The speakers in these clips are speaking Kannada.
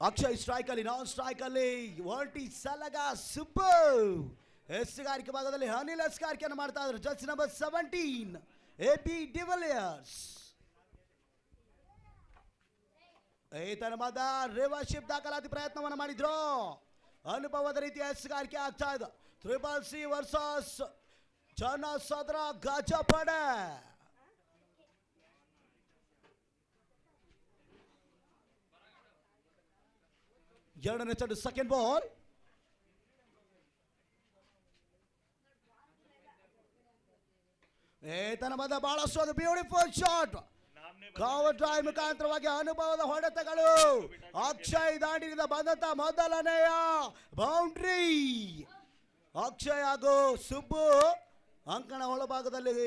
ಅಕ್ಷಯ್ ಸ್ಟ್ರೈಕ್ ಅಲ್ಲಿ, ನಾನ್ ಸ್ಟ್ರೈಕ್ ಅಲ್ಲಿ ವರ್ಟಿ ಸಲಗ ಸೂಪರ್. ಎಸ್ಗಾರಿಕೆ ಭಾಗದಲ್ಲಿ ಅನಿಲ್ ಎಸ್ಗಾರಿಕೆಯನ್ನು ಮಾಡ್ತಾ ಇದ್ರು. Jersey number 17 AB de Villiers. ಈತನ ಮದ ರಿವರ್ಶಿಪ್ ದಾಖಲಾತಿ ಪ್ರಯತ್ನವನ್ನು ಮಾಡಿದ್ರು. ಅನುಭವದ ರೀತಿಯ ಎಸ್ಗಾರಿಕೆ ಆಗ್ತಾ ಇದೆ. ಟ್ರಿಬಲ್ ಸಿ ವರ್ಸಸ್ ಜನಸದ್ರ ಗಜಪಡೆ. ಎರಡನೇ ಚೆಂಡು, ಸೆಕೆಂಡ್ ಬಾಲ್. ಏತನ ಮದ ಬಹಳಷ್ಟು ಅದು ಬ್ಯೂಟಿಫುಲ್ ಶಾಟ್. ಕವರ್ ಡ್ರೈವ್ ಮುಖಾಂತರವಾಗಿ ಅನುಭವದ ಹೊಡೆತಗಳು. ಅಕ್ಷಯ್ ದಾಂಡಿನಿಂದ ಬಂದಂತ ಮೊದಲನೆಯ ಬೌಂಡ್ರಿ. ಅಕ್ಷಯ್ ಹಾಗೂ ಸುಬ್ಬು ಅಂಕಣ ಒಳಭಾಗದಲ್ಲಿ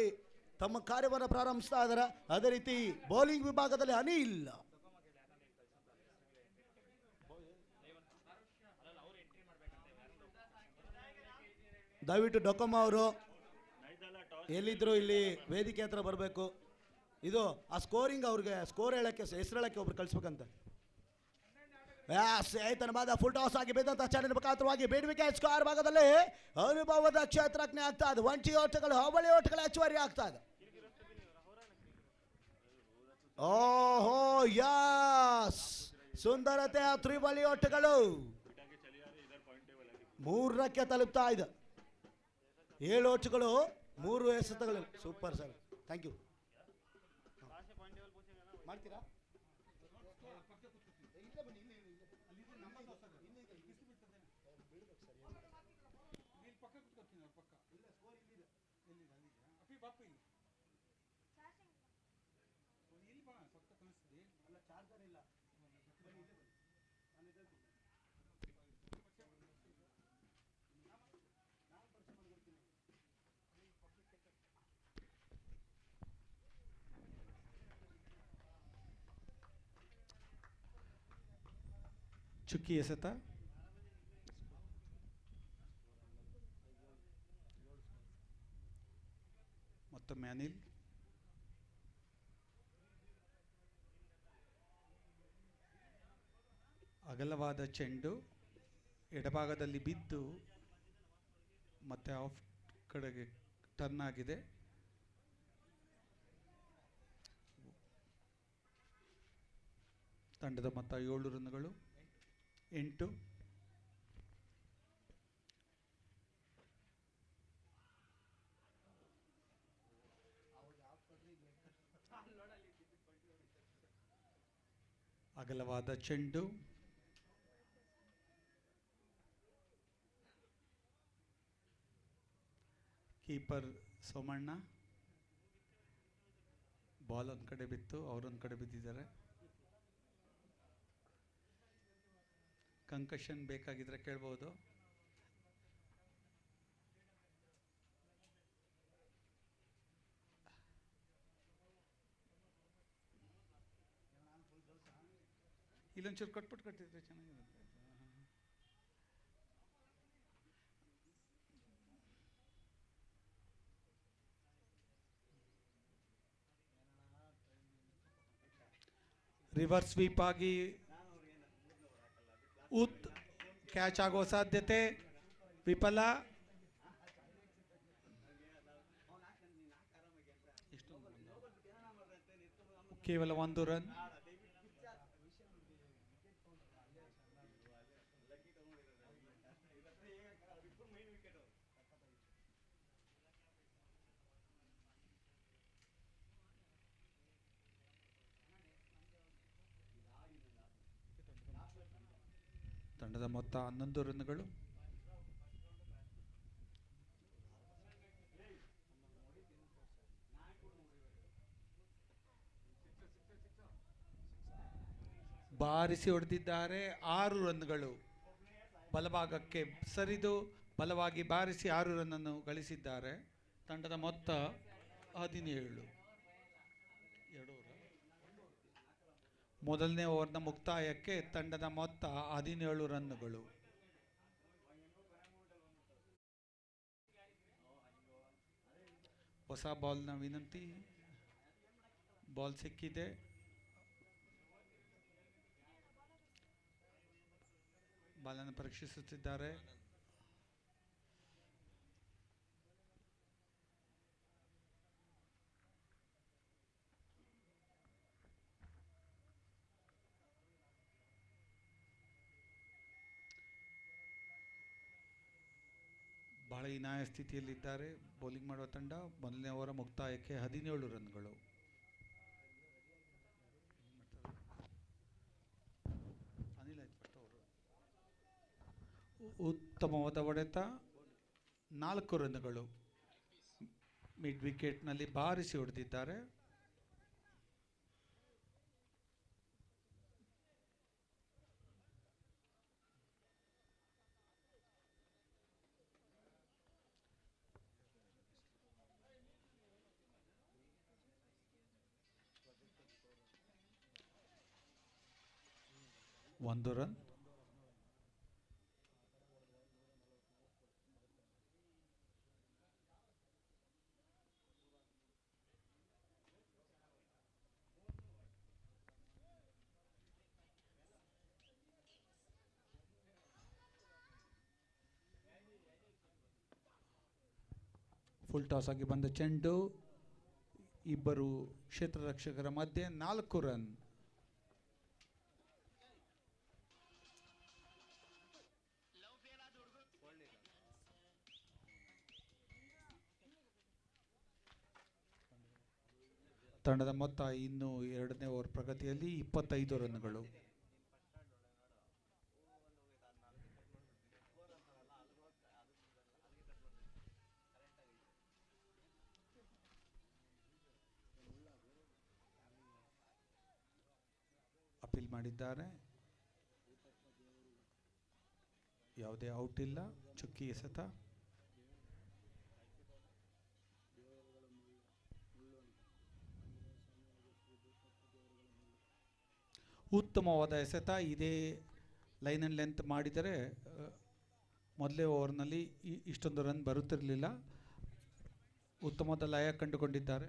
ತಮ್ಮ ಕಾರ್ಯವನ್ನು ಪ್ರಾರಂಭಿಸ್ತಾ ಇದ್ದಾರೆ. ಅದೇ ರೀತಿ ಬೌಲಿಂಗ್ ವಿಭಾಗದಲ್ಲಿ ಅನಿಲ್. ದಯವಿಟ್ಟು ಡೊಕೊಮ್ಮ ಅವರು ಎಲ್ಲಿದ್ರು ಇಲ್ಲಿ ವೇದಿಕೆ ಹತ್ರ ಬರಬೇಕು. ಇದು ಆ ಸ್ಕೋರಿಂಗ್ ಅವ್ರಿಗೆ ಸ್ಕೋರ್ ಹೇಳಕ್ಕೆ, ಹೆಸರು ಹೇಳಕ್ಕೆ ಒಬ್ರು ಕಳಿಸ್ಬೇಕಂತ. ಏತನ ಬಾದ ಫುಲ್ ಟಾಸ್ ಆಗಿ ಬಿದ್ದಂತ ಚಾನೆಲ್ ಮುಖಾಂತರವಾಗಿ ಬೇಡ್ ವಿಕೆಟ್ ಸ್ಕೋರ್ ಭಾಗದಲ್ಲಿ ಅನುಭವದ ಕ್ಷೇತ್ರಜ್ಞೆ ಆಗ್ತಾ ಇದೆ. ಒಂಟಿ ಓಟಗಳು, ಅವಳಿ ಓಟಗಳ ಹೆಚ್ಚುವರಿ ಆಗ್ತಾ ಇದೆ. ಓಹೋ ಯಸ್, ಸುಂದರತೆಯ ತ್ರಿವಳಿ ಓಟಗಳು 3ಕ್ಕೆ ತಲುಪ್ತಾ ಇದೆ. 7 ಓಟಗಳು 3 ಎಸೆತಗಳು. Super sir, thank you. ಮಾಡ್ತೀರಾ? ಚುಕ್ಕಿ ಎಸೆತ. ಮತ್ತೊಮ್ಮೆ ಅನಿಲ್. ಅಗಲವಾದ ಚೆಂಡು ಎಡಭಾಗದಲ್ಲಿ ಬಿದ್ದು ಮತ್ತೆ ಆಫ್ ಕಡೆಗೆ ಟರ್ನ್ ಆಗಿದೆ. ತಂಡದ ಮೊತ್ತ 7 ರನ್ಗಳು. 8 ಅಗಲವಾದ ಚೆಂಡು. ಕೀಪರ್ ಸೋಮಣ್ಣ. ಬಾಲ್ ಒಂದು ಕಡೆ ಬಿತ್ತು, ಅವರೊಂದು ಕಡೆ ಬಿದ್ದಿದ್ದಾರೆ. ಕಂಕಷನ್ ಬೇಕಾಗಿದ್ರೆ ಕೇಳ್ಬೋದು. ಇಲ್ಲೊಂಚೂರು ಕಟ್ಬಿಟ್ಟು ಕಟ್ಟಿದ್ರೆ ಚೆನ್ನಾಗಿರುತ್ತೆ. ರಿವರ್ಸ್ ಸ್ವೀಪ್ ಆಗಿ ಕ್ಯಾಚ್ ಆಗೋ ಸಾಧ್ಯತೆ ವಿಫಲ. ಕೇವಲ 1 ರನ್. ತಂಡದ ಮೊತ್ತ 11 ರನ್ಗಳು. ಬಾರಿಸಿ ಹೊಡೆದಿದ್ದಾರೆ. 6 ರನ್ಗಳು. ಬಲಭಾಗಕ್ಕೆ ಸರಿದು ಬಲವಾಗಿ ಬಾರಿಸಿ 6 ರನ್ನನ್ನು ಗಳಿಸಿದ್ದಾರೆ. ತಂಡದ ಮೊತ್ತ 17. ಮೊದಲನೇ ಓವರ್ನ ಮುಕ್ತಾಯಕ್ಕೆ ತಂಡದ ಮೊತ್ತ 17 ರನ್ಗಳು. ಹೊಸ ಬಾಲ್ನ ವಿನಂತಿ. ಬಾಲ್ ಸಿಕ್ಕಿದೆ. ಬಾಲನ್ನು ಪರೀಕ್ಷಿಸುತ್ತಿದ್ದಾರೆ. ಬಹಳ ಹೀನಾಯ ಸ್ಥಿತಿಯಲ್ಲಿದ್ದಾರೆ ಬೌಲಿಂಗ್ ಮಾಡುವ ತಂಡ. ಮೊದಲನೇ ಓವರ್ ಮುಕ್ತಾಯಕ್ಕೆ 17 ರನ್ಗಳು. ಉತ್ತಮವಾದ ಹೊಡೆತ, 4 ರನ್ಗಳು. ಮಿಡ್ ವಿಕೆಟ್ನಲ್ಲಿ ಬಾರಿಸಿ ಹೊಡೆದಿದ್ದಾರೆ. ಒಂದು ರನ್. ಫುಲ್ ಟಾಸ್ ಆಗಿ ಬಂದ ಚೆಂಡು ಇಬ್ಬರು ಕ್ಷೇತ್ರ ರಕ್ಷಕರ ಮಧ್ಯೆ 4 ರನ್. ತಂಡದ ಮೊತ್ತ ಇನ್ನು ಎರಡನೇ ಓವರ್ ಪ್ರಗತಿಯಲ್ಲಿ 25 ರನ್ಗಳು. ಅಪೀಲ್ ಮಾಡಿದ್ದಾರೆ. ಯಾವುದೇ ಔಟ್ ಇಲ್ಲ. ಚುಕ್ಕಿ ಎಸೆತ. ಉತ್ತಮವಾದ ಎಸೆತ. ಇದೇ ಲೈನ್ ಆ್ಯಂಡ್ ಲೆಂತ್ ಮಾಡಿದರೆ ಮೊದಲೇ ಓವರ್ನಲ್ಲಿ ಇಷ್ಟೊಂದು ರನ್ ಬರುತ್ತಿರಲಿಲ್ಲ. ಉತ್ತಮವಾದ ಲಯ ಕಂಡುಕೊಂಡಿದ್ದಾರೆ.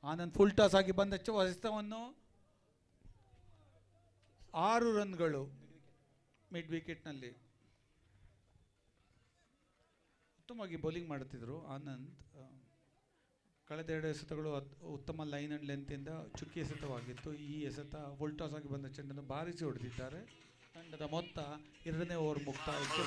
ಆನಂದ್ ಫುಲ್ ಟಾಸ್ ಆಗಿ ಬಂದ ಎಸೆತವನ್ನು 6 ರನ್ಗಳು ಮಿಡ್ ವಿಕೆಟ್ನಲ್ಲಿ. ಉತ್ತಮವಾಗಿ ಬೌಲಿಂಗ್ ಮಾಡುತ್ತಿದ್ದರು ಆನಂದ್. ಕಳೆದ 2 ಎಸೆತಗಳು ಉತ್ತಮ ಲೈನ್ ಆ್ಯಂಡ್ ಲೆಂತಿಂದ ಚುಕ್ಕಿ ಎಸೆತವಾಗಿತ್ತು. ಈ ಎಸೆತ ಫುಲ್ ಟಾಸ್ ಆಗಿ ಬಂದ ಚೆಂಡನ್ನು ಬಾರಿಸಿ ಹೊಡೆದಿದ್ದಾರೆ. ತಂಡದ ಮೊತ್ತ ಎರಡನೇ ಓವರ್ ಮುಕ್ತಾಯಕ್ಕೆ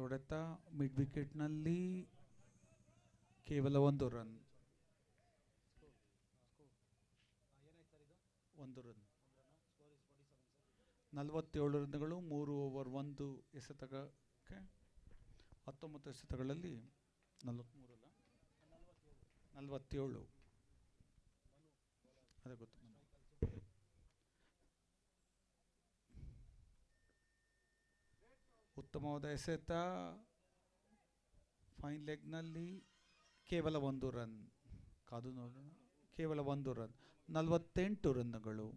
ಹೊಡೆತ ಮಿಡ್ ವಿಕೆಟ್ನಲ್ಲಿ ಕೇವಲ 1 ರನ್. 1 ರನ್. 47 ರನ್ಗಳು 3 ಓವರ್ 1 ಎಸೆತಕ್ಕೆ. 19 ಎಸೆತಗಳಲ್ಲಿ 43 ಅಲ್ಲ 47. ಅದೇ ಗೊತ್ತು. ಉತ್ತಮವಾದ ಎಸೆತ ಫೈನ್ ಲೆಗ್ನಲ್ಲಿ ಕೇವಲ 1 ರನ್. ಕಾದು ನೋಡೋಣ. ಕೇವಲ 1 ರನ್. 48 ರನ್ಗಳು.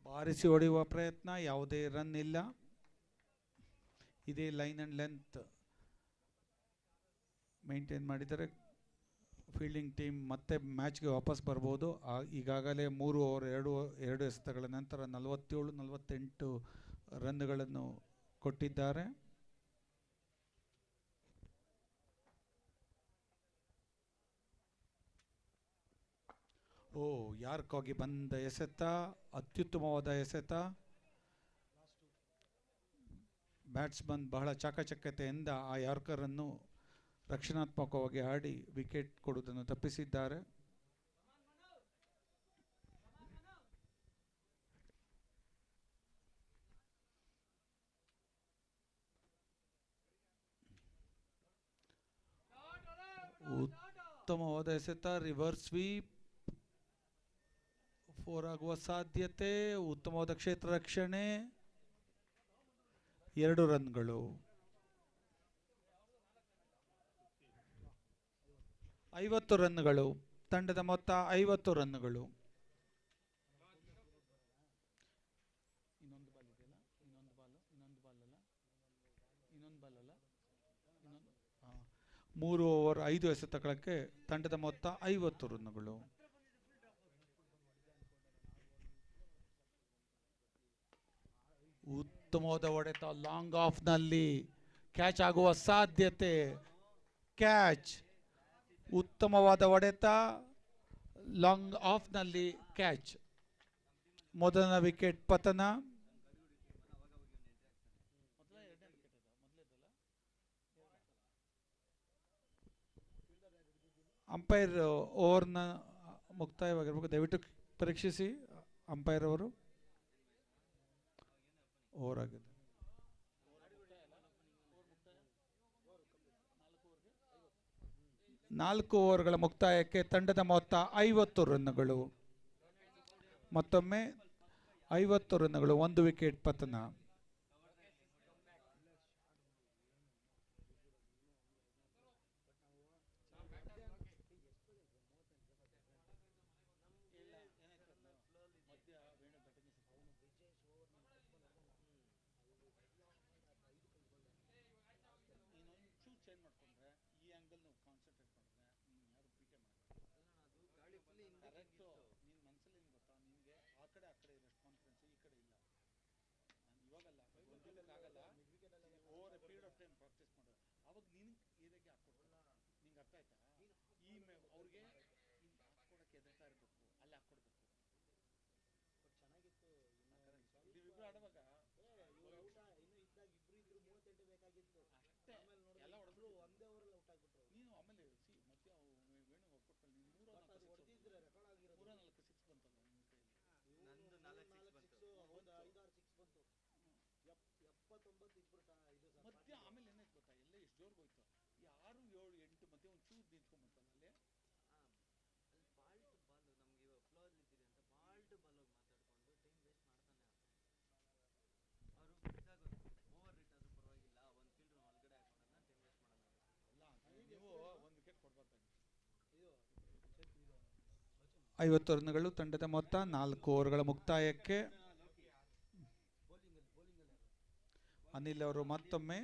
ಬಾರಿಸಿ ಹೊಡೆಯುವ ಪ್ರಯತ್ನ, ಯಾವುದೇ ರನ್ ಇಲ್ಲ. ಇದೇ ಲೈನ್ ಆ್ಯಂಡ್ ಲೆಂತ್ ಮೇಂಟೈನ್ ಮಾಡಿದರೆ ಫೀಲ್ಡಿಂಗ್ ಟೀಮ್ ಮತ್ತೆ ಮ್ಯಾಚ್ಗೆ ವಾಪಸ್ ಬರ್ಬೋದು. ಈಗಾಗಲೇ 3 ಓವರ್ 2 ಎಸೆತಗಳ ನಂತರ 47-48 ರನ್ಗಳನ್ನು ಕೊಟ್ಟಿದ್ದಾರೆ. ಯಾರ್ಕಾಗಿ ಬಂದ ಎಸೆತ, ಅತ್ಯುತ್ತಮವಾದ ಎಸೆತ. ಬ್ಯಾಟ್ಸ್ಮನ್ ಬಹಳ ಚಾಕಚಕ್ಯತೆಯಿಂದ ಆ ಯಾರ್ಕರನ್ನು ರಕ್ಷಣಾತ್ಮಕವಾಗಿ ಆಡಿ ವಿಕೆಟ್ ಕೊಡುವುದನ್ನು ತಪ್ಪಿಸಿದ್ದಾರೆ. ಉತ್ತಮವಾದ ಎಸೆತ, ರಿವರ್ಸ್ ಸ್ವೀಪ್, 4 ಆಗುವ ಸಾಧ್ಯತೆ. ಉತ್ತಮವಾದ ಕ್ಷೇತ್ರ ರಕ್ಷಣೆ, 2 ರನ್ಗಳು. 50 ರನ್ಗಳು. ತಂಡದ ಮೊತ್ತ 50 ರನ್ಗಳು. ಇನ್ನೊಂದು ಬಾಲ್ ಇದೆಯಲ್ಲ, ಇನ್ನೊಂದು ಬಾಲ್ ಅಲ್ಲ 3 ಓವರ್ 5 ಎಸೆತಗಳಿಗೆ ತಂಡದ ಮೊತ್ತ 50 ರನ್ಗಳು. ಉತ್ತಮವಾದ ಹೊಡೆತ, ಲಾಂಗ್ ಆಫ್ನಲ್ಲಿ ಕ್ಯಾಚ್ ಆಗುವ ಸಾಧ್ಯತೆ. ಕ್ಯಾಚ್. ಉತ್ತಮವಾದ ಹೊಡೆತ, ಲಾಂಗ್ ಆಫ್ನಲ್ಲಿ ಕ್ಯಾಚ್. ಮೊದಲನ ವಿಕೆಟ್ ಪತನ. ಅಂಪೈರ್ ಓವರ್ನ ಮುಕ್ತಾಯವಾಗಿರ್ಬೇಕು. ದಯವಿಟ್ಟು ಪರೀಕ್ಷಿಸಿ ಅಂಪೈರ್ ಅವರು. ಓವರ್ ಆಗಿದೆ. 4 ಓವರ್ಗಳ ಮುಕ್ತಾಯಕ್ಕೆ ತಂಡದ ಮೊತ್ತ 50 ರನ್ಗಳು. ಮತ್ತೊಮ್ಮೆ 50 ರನ್ಗಳು, 1 ವಿಕೆಟ್ ಪತನ. ಮಧ್ಯ ಆಮೇಲೆ ಏನಾಯ್ತು ಗೊತ್ತಾ, ಎಲ್ಲ ಎಷ್ಟು ಜೋರ್ ಹೋಯ್ತು. 6, 7, 8 ಮಧ್ಯೆ ಒಂಚೂರು ನಿಂತ್ಕೊಂಡ್ಬಂತಲ್ಲ ಅಲ್ಲಿ. ನೀವು 1 ವಿಕೆಟ್ ಕೊಡ್ಬಾರ್ದಾಗಿತ್ತು. 50 ರನ್ಗಳು. ತಂಡದ ಮೊತ್ತ 4 ಓವರ್ಗಳ ಮುಕ್ತಾಯಕ್ಕೆ. ಅನಿಲ್ ಅವರು ಮತ್ತೊಮ್ಮೆ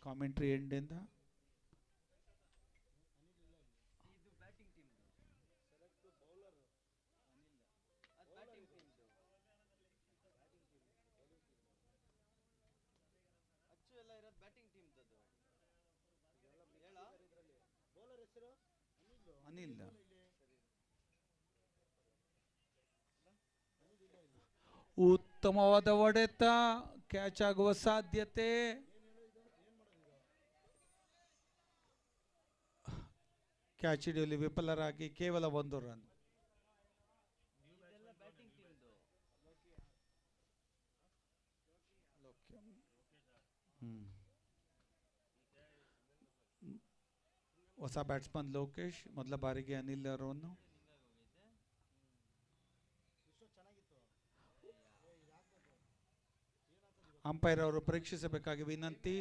ಕಾಮೆಂಟ್ರಿ ಎಂಡಿಂದ. ಅನಿಲ್. ಉತ್ತಮವಾದ ಹೊಡೆತ, ಕ್ಯಾಚ್ ಆಗುವ ಸಾಧ್ಯತೆ. ಕ್ಯಾಚ್ ಹಿಡಿಯಲು ವಿಫಲರಾಗಿ ಕೇವಲ 1 ರನ್. ಹೊಸ ಬ್ಯಾಟ್ಸ್ಮನ್ ಲೋಕೇಶ್ ಮೊದಲ ಬಾರಿಗೆ ಅನಿಲ್ ಅವರನ್ನು ಅಂಪೈರ್ ಅವರು ಪರೀಕ್ಷಿಸಬೇಕಾಗಿ ವಿನಂತಿ.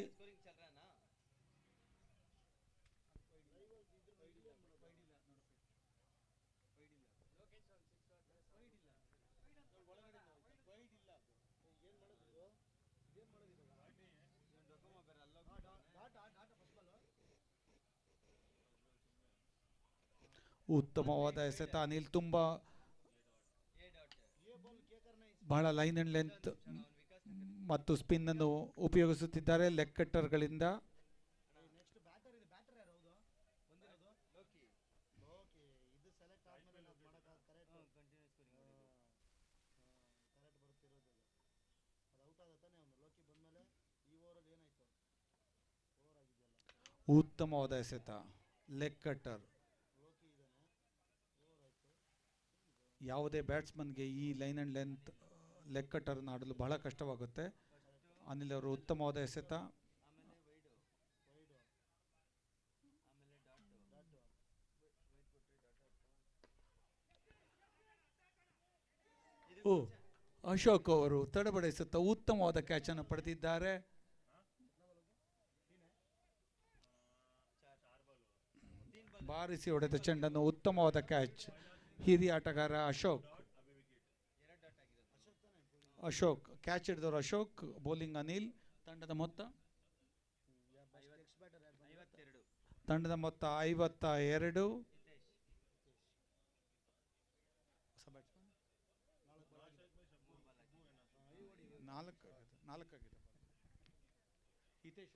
ಉತ್ತಮವಾದ ಎಸೆತ ಅನಿಲ್. ತುಂಬಾ ಬಹಳ ಲೈನ್ ಅಂಡ್ ಲೆಂತ್ ಮತ್ತು ಸ್ಪಿನ್ ಅನ್ನು ಉಪಯೋಗಿಸುತ್ತಿದ್ದಾರೆ ಲೆಗ್ ಕಟ್ಟರ್ಗಳಿಂದ. ಉತ್ತಮವಾದ ಎಸೆತ ಲೆಗ್ ಕಟ್ಟರ್. ಯಾವುದೇ ಬ್ಯಾಟ್ಸ್ಮನ್ಗೆ ಈ line and length leg cutter ಆಡಲು ಬಹಳ ಕಷ್ಟವಾಗುತ್ತೆ. ಅನಿಲ್ ಅವರು ಉತ್ತಮವಾದ ಎಸೆತ. ಅಶೋಕ್ ಅವರು ತಡಬಡಿಸುತ್ತಾ ಉತ್ತಮವಾದ ಕ್ಯಾಚ್ ಅನ್ನು ಪಡೆದಿದ್ದಾರೆ. ಬಾರಿಸಿ ಹೊಡೆದ ಚೆಂಡನ್ನು ಉತ್ತಮವಾದ ಕ್ಯಾಚ್. ಹಿರಿಯ ಆಟಗಾರ ಅಶೋಕ್ ಕ್ಯಾಚ್ ಹಿಡಿದವರು ಅಶೋಕ್. ಬೌಲಿಂಗ್ ಅನಿಲ್. ತಂಡದ ಮೊತ್ತ 52. ನಾಲ್ಕಾಗಿದೆ. ಹಿತೇಶ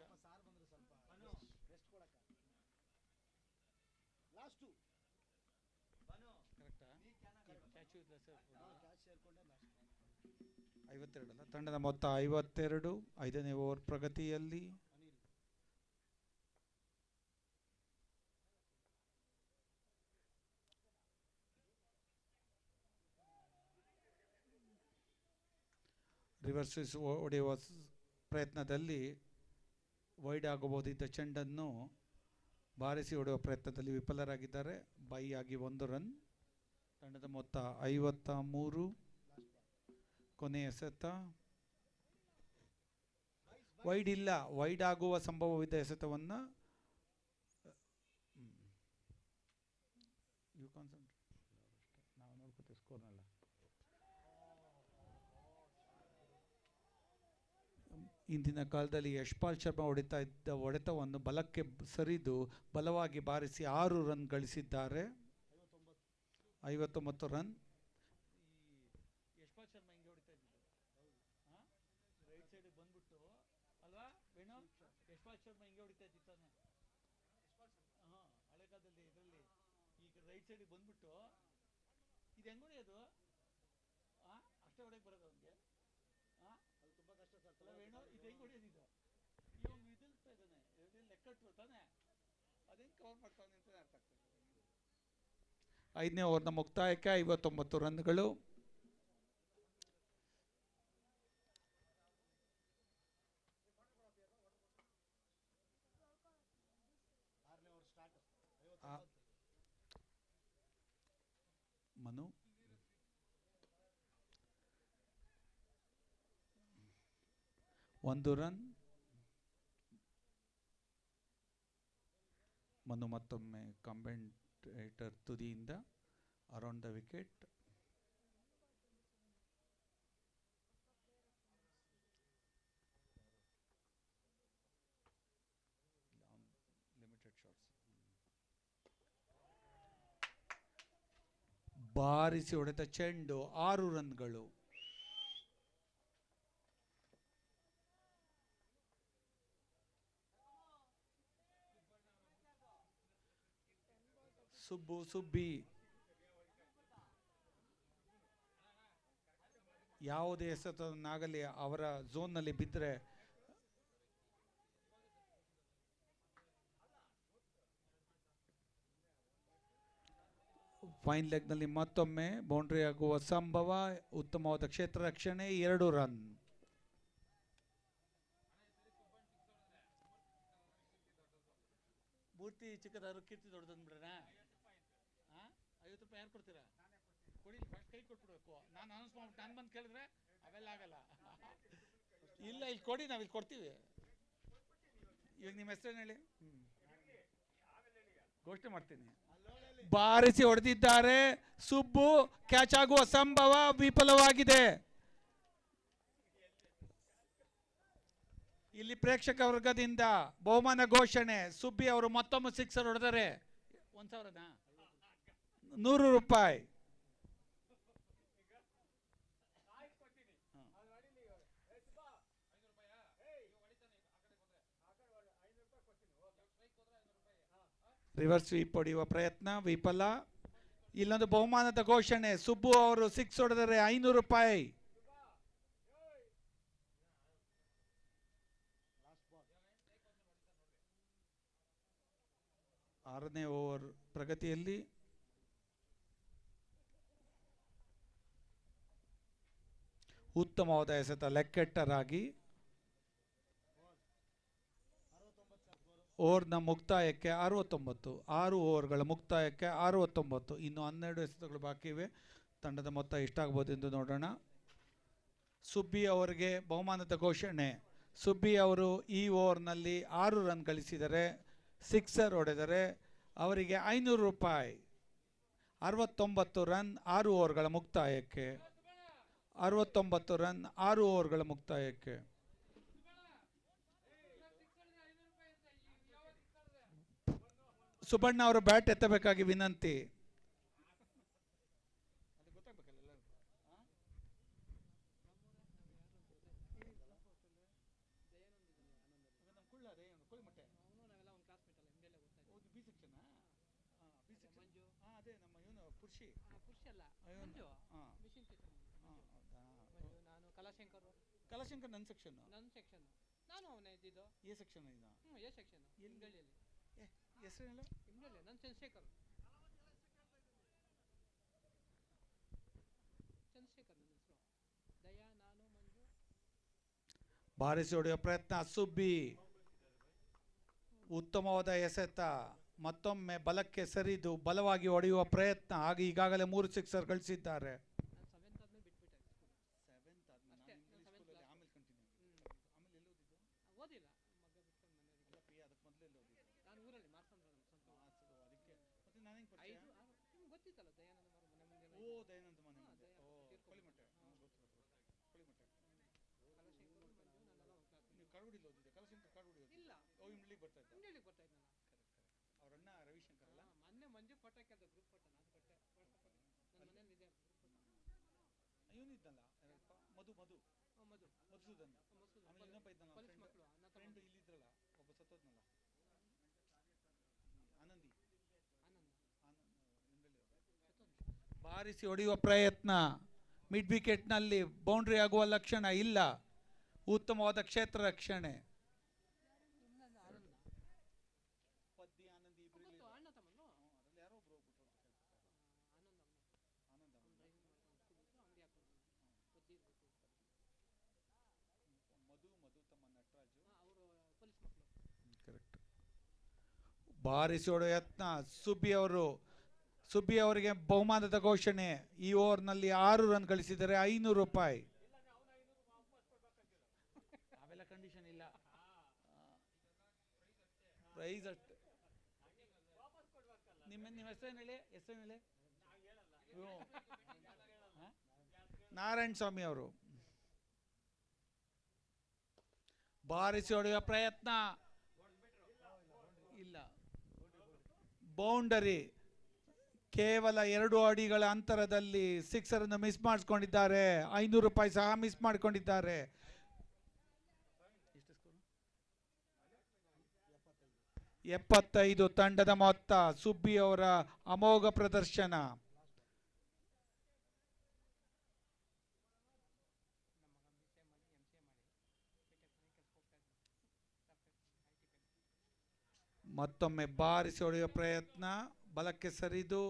ತಂಡದ ಮೊತ್ತ 52. 5ನೇ ಓವರ್ ಪ್ರಗತಿಯಲ್ಲಿ. ರಿವರ್ಸ್ ಸ್ವಿಸ್ ಹೊಡೆಯುವ ಪ್ರಯತ್ನದಲ್ಲಿ ವೈಡ್ ಆಗಬಹುದಿದ್ದ ಚೆಂಡನ್ನು ಬಾರಿಸಿ ಹೊಡೆಯುವ ಪ್ರಯತ್ನದಲ್ಲಿ ವಿಫಲರಾಗಿದ್ದಾರೆ. ಬೈ ಆಗಿ 1 ರನ್. ತಂಡದ ಮೊತ್ತ 53. ಕೊನೆಯ ಎಸೆತ ವೈಡ್ ಇಲ್ಲ. ವೈಡ್ ಆಗುವ ಸಂಭವವಿದ್ದ ಎಸೆತವನ್ನು ಇಂದಿನ ಕಾಲದಲ್ಲಿ ಯಶ್ಪಾಲ್ ಶರ್ಮಾ ಹೊಡಿತಾ ಇದ್ದ ಹೊಡೆತವನ್ನು ಬಲಕ್ಕೆ ಸರಿದು ಬಲವಾಗಿ ಬಾರಿಸಿ 6 ರನ್ ಗಳಿಸಿದ್ದಾರೆ. 59 ರನ್. ಯಶ್ಪಾಲ್ ಶರ್ಮಾ ಹಿಂಗೆ ಹೊಡಿತಾ ಇದ್ದಿದ್ದು ರೈಟ್ ಸೈಡ್ ಬಂದ್ಬಿಟ್ಟು ಅಲ್ವಾ ವೇಣು? ಯಶ್ಪಾಲ್ ಶರ್ಮಾ ಹಿಂಗೆ ಹೊಡಿತಾ ಇದ್ದಾನೆ ಹಳೆ ಕಾಲದಲ್ಲಿ. ಇದರಲ್ಲಿ ಈಗ ರೈಟ್ ಸೈಡ್ ಬಂದ್ಬಿಟ್ಟು ಇದು ಹೆಂಗ್ ಹೊಡೆಯೋದು? ಅಷ್ಟೇ ಹೊಡೆಯಕ್ಕೆ ಬರೋದು ಅವನಿಗೆ. ಅದು ತುಂಬಾ ಕಷ್ಟ ಸರ್ ವೇಣು. ಇದು ಹೆಂಗ್ ಹೊಡೆಯೋದು? ಇವನು ಇದಿರ್ತಾ ಇದ್ದಾನೆ ಲೆಕ್ಕಟ್ಟು ತಾನೆ, ಅದೇನು ಕವರ್ ಮಾಡ್ತಾನೆ ಅಂತ ಅರ್ಥ ಆಗ್ತದೆ. 5ನೇ ಓವರ್ನ ಮುಕ್ತಾಯಕ್ಕೆ 59 ರನ್ಗಳು. ಮನು ಒಂದು ರನ್. ಮನು ಮತ್ತೊಮ್ಮೆ ಕಾಂಬಿನೇಟರ್ ತುದಿಯಿಂದ ಅರೌಂಡ್ ದ ವಿಕೆಟ್. ಬಾರಿಸಿ ಹೊಡೆದ ಚೆಂಡು 6 ರನ್ಗಳು. ಸುಬ್ಬಿ ಯಾವುದೇ ಎಸೆತವನ್ನಾಗಲಿ ಅವರ ಝೋನ್ನಲ್ಲಿ ಬಿದ್ದರೆ ಫೈನ್ ಲೆಗ್ನಲ್ಲಿ ಮತ್ತೊಮ್ಮೆ ಬೌಂಡ್ರಿ ಆಗುವ ಸಂಭವ. ಉತ್ತಮವಾದ ಕ್ಷೇತ್ರ ರಕ್ಷಣೆ, 2 ರನ್. ಮೂರ್ತಿ ಚಿಕ್ಕದಾದ್ರು ಕೀರ್ತಿ ದೊಡ್ಡದಂದ್ಬಿಡ್ರ. 50 ರೂಪಾಯಿ ಯಾರು ಕೊಡ್ತೀರಾ? ಕೊಡಿ, ಫಸ್ಟ್ ಕೈ ಕೊಟ್ಬಿಡ್ಬೇಕು. ನಾನು ಅನೌನ್ಸ್ ಮಾಡ್ಬಿಟ್ಟು ನಾನು ಬಂದು ಕೇಳಿದ್ರೆ ಅವೆಲ್ಲ ಆಗಲ್ಲ. ಇಲ್ಲ, ಇಲ್ಲಿ ಕೊಡಿ, ನಾವು ಇಲ್ಲಿ ಕೊಡ್ತೀವಿ. ಇವಾಗ ನಿಮ್ಮ ಹೆಸರೇನು ಹೇಳಿ? ಘೋಷಣೆ ಮಾಡ್ತೀನಿ. ಬಾರಿಸಿ ಹೊಡೆದಿದ್ದಾರೆ. ಸುಬ್ಬು ಕ್ಯಾಚ್ ಆಗುವ ಸಂಭವ ವಿಫಲವಾಗಿದೆ. ಇಲ್ಲಿ ಪ್ರೇಕ್ಷಕ ವರ್ಗದಿಂದ ಬಹುಮಾನ ಘೋಷಣೆ. ಸುಬ್ಬಿ ಅವರು ಮತ್ತೊಮ್ಮೆ 6 ಹೊಡೆದರೆ 1000 100 ರೂಪಾಯಿ. ರಿವರ್ಸ್ ಸ್ವೀಪ್ ಹೊಡೆಯುವ ಪ್ರಯತ್ನ ವಿಫಲ. ಇಲ್ಲೊಂದು ಬಹುಮಾನದ ಘೋಷಣೆ. ಸುಬ್ಬು ಅವರು 6 ಹೊಡೆದರೆ 500 ರೂಪಾಯಿ. ಆರನೇ ಓವರ್ ಪ್ರಗತಿಯಲ್ಲಿ. ಉತ್ತಮವಾದ ಎಸೆತ ಲೆಕ್ಕೆಟ್ಟರಾಗಿ ಓವರ್ನ ಮುಕ್ತಾಯಕ್ಕೆ 69. 6 ಓವರ್ಗಳ ಮುಕ್ತಾಯಕ್ಕೆ 69. ಇನ್ನು 12 ಎಸೆತಗಳು ಬಾಕಿ ಇವೆ. ತಂಡದ ಮೊತ್ತ ಎಷ್ಟಾಗ್ಬೋದು ಎಂದು ನೋಡೋಣ. ಸುಬ್ಬಿ ಅವರಿಗೆ ಬಹುಮಾನದ ಘೋಷಣೆ. ಸುಬ್ಬಿ ಅವರು ಈ ಓವರ್ನಲ್ಲಿ 6 ರನ್ ಗಳಿಸಿದರೆ, 6 ಹೊಡೆದರೆ ಅವರಿಗೆ 500 ರೂಪಾಯಿ. 69 ರನ್ 6 ಓವರ್ಗಳ ಮುಕ್ತಾಯಕ್ಕೆ. 69 ರನ್ 6 ಓವರ್ಗಳ ಮುಕ್ತಾಯಕ್ಕೆ. ಸುಬಣ್ಣ ಅವರು ಬ್ಯಾಟ್ ಎತ್ತಬೇಕಾಗಿ ವಿನಂತಿ. ಕಲಾಶಂಕರ್ ನನ್ನ ಸೆಕ್ಷನ್. ನಾನು ಅವನೇ ಇದ್ದಿದ್ದು. ಎ ಸೆಕ್ಷನ್ ಇದ. ಎ ಸೆಕ್ಷನ್ ಇಂಗಳಿಯಲ್ಲಿ. ಹೆಸರೇನಿಲ್ಲ? ಇಂಗಳಲ್ಲಿ ನಾನು ಚಂದ್ರಶೇಖರ್ ನನ್ನ ಹೆಸರು. ದಯಾ, ನಾನು, ಮಂಜು. ಬಾರಿಸಿ ಹೊಡೆಯುವ ಪ್ರಯತ್ನ ಸುಬ್ಬಿ. ಉತ್ತಮವಾದ ಎಸೆತ. ಮತ್ತೊಮ್ಮೆ ಬಲಕ್ಕೆ ಸರಿದು ಬಲವಾಗಿ ಹೊಡೆಯುವ ಪ್ರಯತ್ನ. ಹಾಗೆ ಈಗಾಗಲೇ 3 ಸಿಕ್ಸರ್ ಗಳಿಸಿದ್ದಾರೆ. ಓದಿಲ್ಲ, ನಾನು ಊರಲ್ಲಿ ಗೊತ್ತಿತ್ತಲ್ಲ ದಯಾನಂದ ಇಲ್ಲ, ಇಂಗ್ಲಿಗೆ ಬರ್ತಾ ಇದ್ನಲ್ಲ. ಅವರಣ್ಣ ರವಿಶಂಕರ್ ಅಲ್ಲ? ಮೊನ್ನೆ ಮಂಜು ಫೋಟೋ ಹಾಕಿದ್ದ, ಗ್ರೂಪ್ ಫೋಟೋ ನಾನು ಕೊಟ್ಟೆ. ನನ್ನ ಮನೇಲಿ ಇದೆ ಇವನಿದ್ದಲ್ಲ ಮಧುಸೂದನ್. ಆಮೇಲೆ ಇನ್ನೊಬ್ಬ ಇದ್ದಲ್ಲ ಫ್ರೆಂಡ್, ಇಲ್ಲಿದ್ರಲ್ಲ ಒಬ್ಬ ಸತ್ತೋದ್ನಲ್ಲ, ಆನಂದಿ. ಬಾರಿಸಿ ಹೊಡೆಯುವ ಪ್ರಯತ್ನ. ಮಿಡ್ ವಿಕೆಟ್ನಲ್ಲಿ ಬೌಂಡ್ರಿ ಆಗುವ ಲಕ್ಷಣ ಇಲ್ಲ. ಉತ್ತಮವಾದ ಕ್ಷೇತ್ರ ರಕ್ಷಣೆ. ಬಾರಿಸಿ ಹೊಡೆಯುವ ಯತ್ನ. ಸುಬ್ಬಿ ಅವರಿಗೆ ಬಹುಮಾನದ ಘೋಷಣೆ. ಈ ಓವರ್ನಲ್ಲಿ 6 ರನ್ ಗಳಿಸಿದರೆ 500 ರೂಪಾಯಿ. ಅವೆಲ್ಲ ಕಂಡೀಷನ್ ಇಲ್ಲ. ಪ್ರೈಸ್ ಅಷ್ಟು. ನಿಮ್ಮ ಹೆಸರೇನು ಹೇಳಿ? ನಾರಾಯಣ ಸ್ವಾಮಿ ಅವರು. ಬಾರಿಸಿ ಹೊಡೆಯುವ ಪ್ರಯತ್ನ ಇಲ್ಲ. ಬೌಂಡರಿ. ಕೇವಲ 2 ಅಡಿಗಳ ಅಂತರದಲ್ಲಿ 6 ಅನ್ನು ಮಿಸ್ ಮಾಡಿಕೊಂಡಿದ್ದಾರೆ. 500 ರೂಪಾಯಿ ಸಹ ಮಿಸ್ ಮಾಡಿಕೊಂಡಿದ್ದಾರೆ. 75 ತಂಡದ ಮೊತ್ತ. ಸುಬ್ಬಿ ಅವರ ಅಮೋಘ ಪ್ರದರ್ಶನ. ಮತ್ತೊಮ್ಮೆ ಬಾರಿಸಿ ಹೊಡೆಯುವ ಪ್ರಯತ್ನ, ಬಲಕ್ಕೆ ಸರಿದು,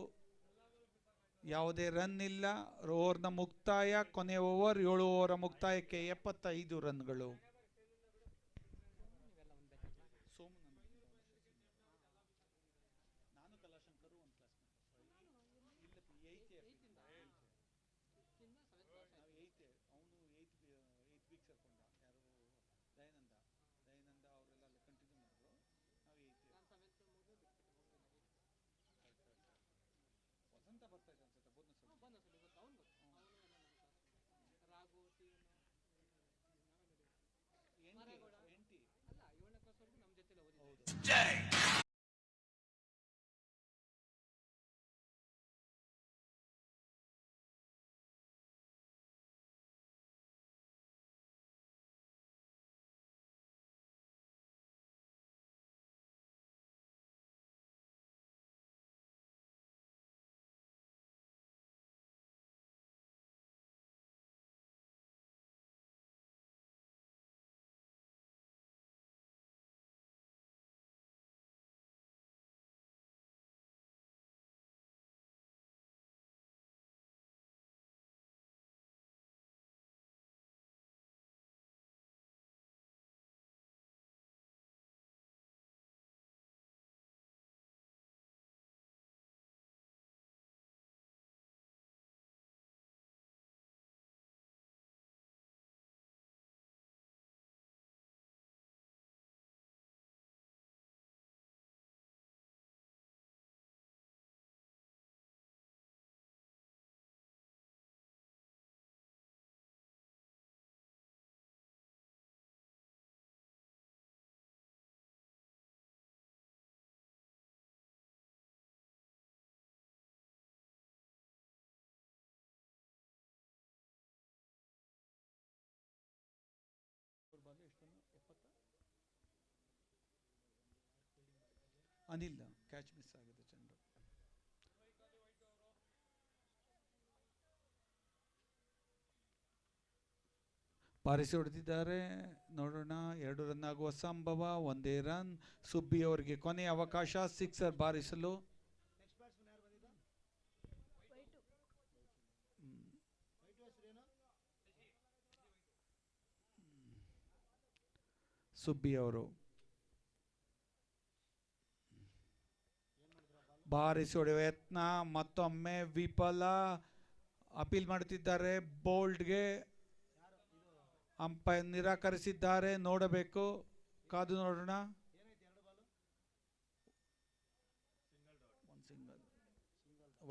ಯಾವುದೇ ರನ್ ಇಲ್ಲ. ಓವರ್ನ ಮುಕ್ತಾಯ. ಕೊನೆಯ ಓವರ್, 7 ಓವರ್ ಮುಕ್ತಾಯಕ್ಕೆ 75 ರನ್ಗಳು. ಅನಿಲ್ ಕ್ಯಾಚ್ ಮಿಸ್ ಆಗಿದೆ ಚೆಂಡು. ಬಾರಿಸಿ ಹೊಡೆದಿದ್ದಾರೆ, ನೋಡೋಣ. 2 ರನ್ ಆಗುವ ಸಂಭವ, 1 ರನ್. ಸುಬ್ಬಿ ಅವರಿಗೆ ಕೊನೆಯ ಅವಕಾಶ ಸಿಕ್ಸರ್ ಬಾರಿಸಲು. ಸುಬ್ಬಿ ಅವರು ಬಾರಿಸಿ ಹೊಡೆಯುವ ಯತ್ನ ಮತ್ತೊಮ್ಮೆ ವಿಫಲ. ಅಪೀಲ್ ಮಾಡುತ್ತಿದ್ದಾರೆ ಬೋಲ್ಡ್ಗೆ. ಅಂಪೈರ್ ನಿರಾಕರಿಸಿದ್ದಾರೆ. ನೋಡಬೇಕು, ಕಾದು ನೋಡೋಣ.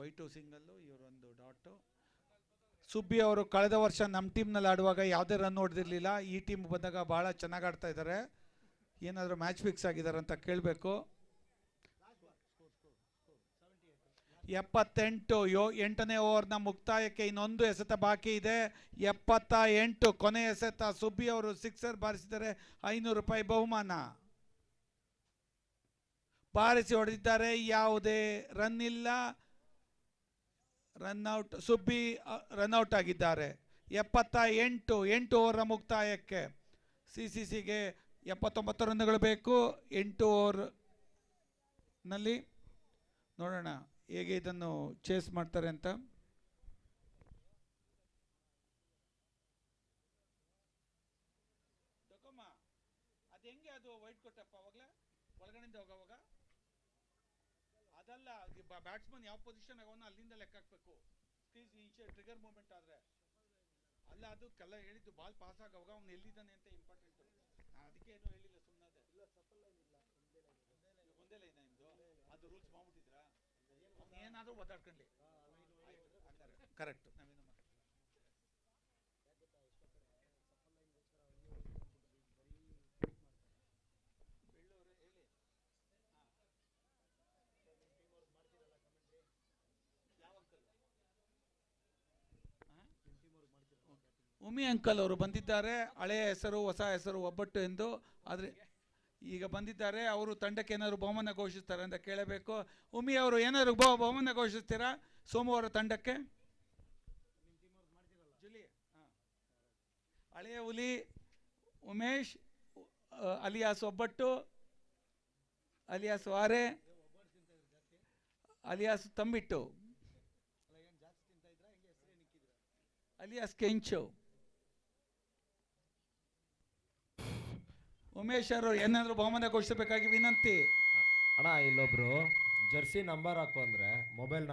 ವೈಟು ಸಿಂಗಲ್ಲು, ಇವರೊಂದು ಡಾಟು. ಸುಬ್ಬಿ ಅವರು ಕಳೆದ ವರ್ಷ ನಮ್ಮ ಟೀಮ್ನಲ್ಲಿ ಆಡುವಾಗ ಯಾವುದೇ ರನ್ ಹೊಡೆದಿರಲಿಲ್ಲ. ಈ ಟೀಮ್ ಬಂದಾಗ ಭಾಳ ಚೆನ್ನಾಗಿ ಆಡ್ತಾ ಇದ್ದಾರೆ. ಏನಾದರೂ ಮ್ಯಾಚ್ ಫಿಕ್ಸ್ ಆಗಿದ್ದಾರೆ ಅಂತ ಕೇಳಬೇಕು. 78, 8ನೇ ಓವರ್ನ ಮುಕ್ತಾಯಕ್ಕೆ ಇನ್ನೊಂದು ಎಸೆತ ಬಾಕಿ ಇದೆ. 78 ಕೊನೆಯ ಎಸೆತ. ಸುಬ್ಬಿ ಅವರು ಸಿಕ್ಸರ್ ಬಾರಿಸಿದರೆ 500 ರೂಪಾಯಿ ಬಹುಮಾನ. ಬಾರಿಸಿ ಹೊಡೆದಿದ್ದಾರೆ, ಯಾವುದೇ ರನ್ ಇಲ್ಲ. ರನ್ಔಟ್. ಸುಬ್ಬಿ ರನ್ಔಟ್ ಆಗಿದ್ದಾರೆ. 78, 8 ಓವರ್ನ ಮುಕ್ತಾಯಕ್ಕೆ. CCCಗೆ 79 ರನ್ಗಳು ಬೇಕು 8 ಓವರ್ನಲ್ಲಿ. ನೋಡೋಣ ಹೇಗೆ ಇದನ್ನು ಚೇಸ್ ಮಾಡ್ತಾರೆ ಅಂತ. ಅದು ಹೆಂಗೆ ಅದು ವೈಟ್ ಕೊಟ್ಟಪ್ಪ ಅವಾಗಲೇ ಒಳಗಡೆಯಿಂದ ಹೋಗೋವಾಗ? ಅದಲ್ಲ, ಬ್ಯಾಟ್ಸ್ಮನ್ ಯಾವ ಪೊಸಿಷನ್ ಆಗೋನ ಅಲ್ಲಿಂದ ಲೆಕ್ಕ ಹಾಕ್ಬೇಕು. ಈಚೆ ಟ್ರಿಗರ್ ಮೂವ್ಮೆಂಟ್ ಆದರೆ ಅಲ್ಲ, ಅದು ಕೆಲ ಹೇಳಿದ್ದು ಬಾಲ್ ಪಾಸ್ ಆಗೋವಾಗ ಅವ್ನು ಎಲ್ಲಿದ್ದಾನೆ ಅಂತ ಇಂಪಾರ್ಟೆಂಟು. ನಾನು ಅದಕ್ಕೆ ಏನೂ ಹೇಳಿಲ್ಲ, ಸುಮ್ಮನೆ ಒಂದೇ ಲೈನ್ ನಿಮ್ಮದು. ಅದು ರೂಲ್ಸ್ ಮಾಡ್ಬಿಟ್ಟಿದ್ರಾ? ಏನಾದರೂ ಒದ್ದಾಡ್ಕೊಳ್ಳಿ, ಕರೆಕ್ಟ್. ನಾವೇನು ಉಮಿ ಅಂಕಲ್ ಅವರು ಬಂದಿದ್ದಾರೆ. ಹಳೆಯ ಹೆಸರು ಹೊಸ ಹೆಸರು ಒಬ್ಬಟ್ಟು ಎಂದು. ಆದರೆ ಈಗ ಬಂದಿದ್ದಾರೆ, ಅವರು ತಂಡಕ್ಕೆ ಏನಾದ್ರು ಬಹುಮಾನ ಘೋಷಿಸ್ತಾರೆ ಅಂತ ಕೇಳಬೇಕು. ಉಮಿ ಅವರು ಏನಾದ್ರು ಬಹುಮಾನ ಘೋಷಿಸ್ತೀರಾ ಸೋಮವಾರ ತಂಡಕ್ಕೆ? ಹಳೆಯ ಹುಲಿ ಉಮೇಶ್ ಅಲಿಯಾಸ್ ಒಬ್ಬಟ್ಟು, ಅಲಿಯಾಸ್ ವಾರೆ, ಅಲಿಯಾಸ್ ತಂಬಿಟ್ಟು, ಅಲಿಯಾಸ್ ಕೆಂಚು. ಉಮೇಶ್ ಅವರು ಏನಾದರೂ ಬಹುಮಾನ ಘೋಷಿಸಬೇಕಾಗಿ ವಿನಂತಿ. ಅಣ್ಣ ಇಲ್ಲೊಬ್ರು ಜರ್ಸಿ ನಂಬರ್ ಹಾಕು ಅಂದ್ರೆ ಮೊಬೈಲ್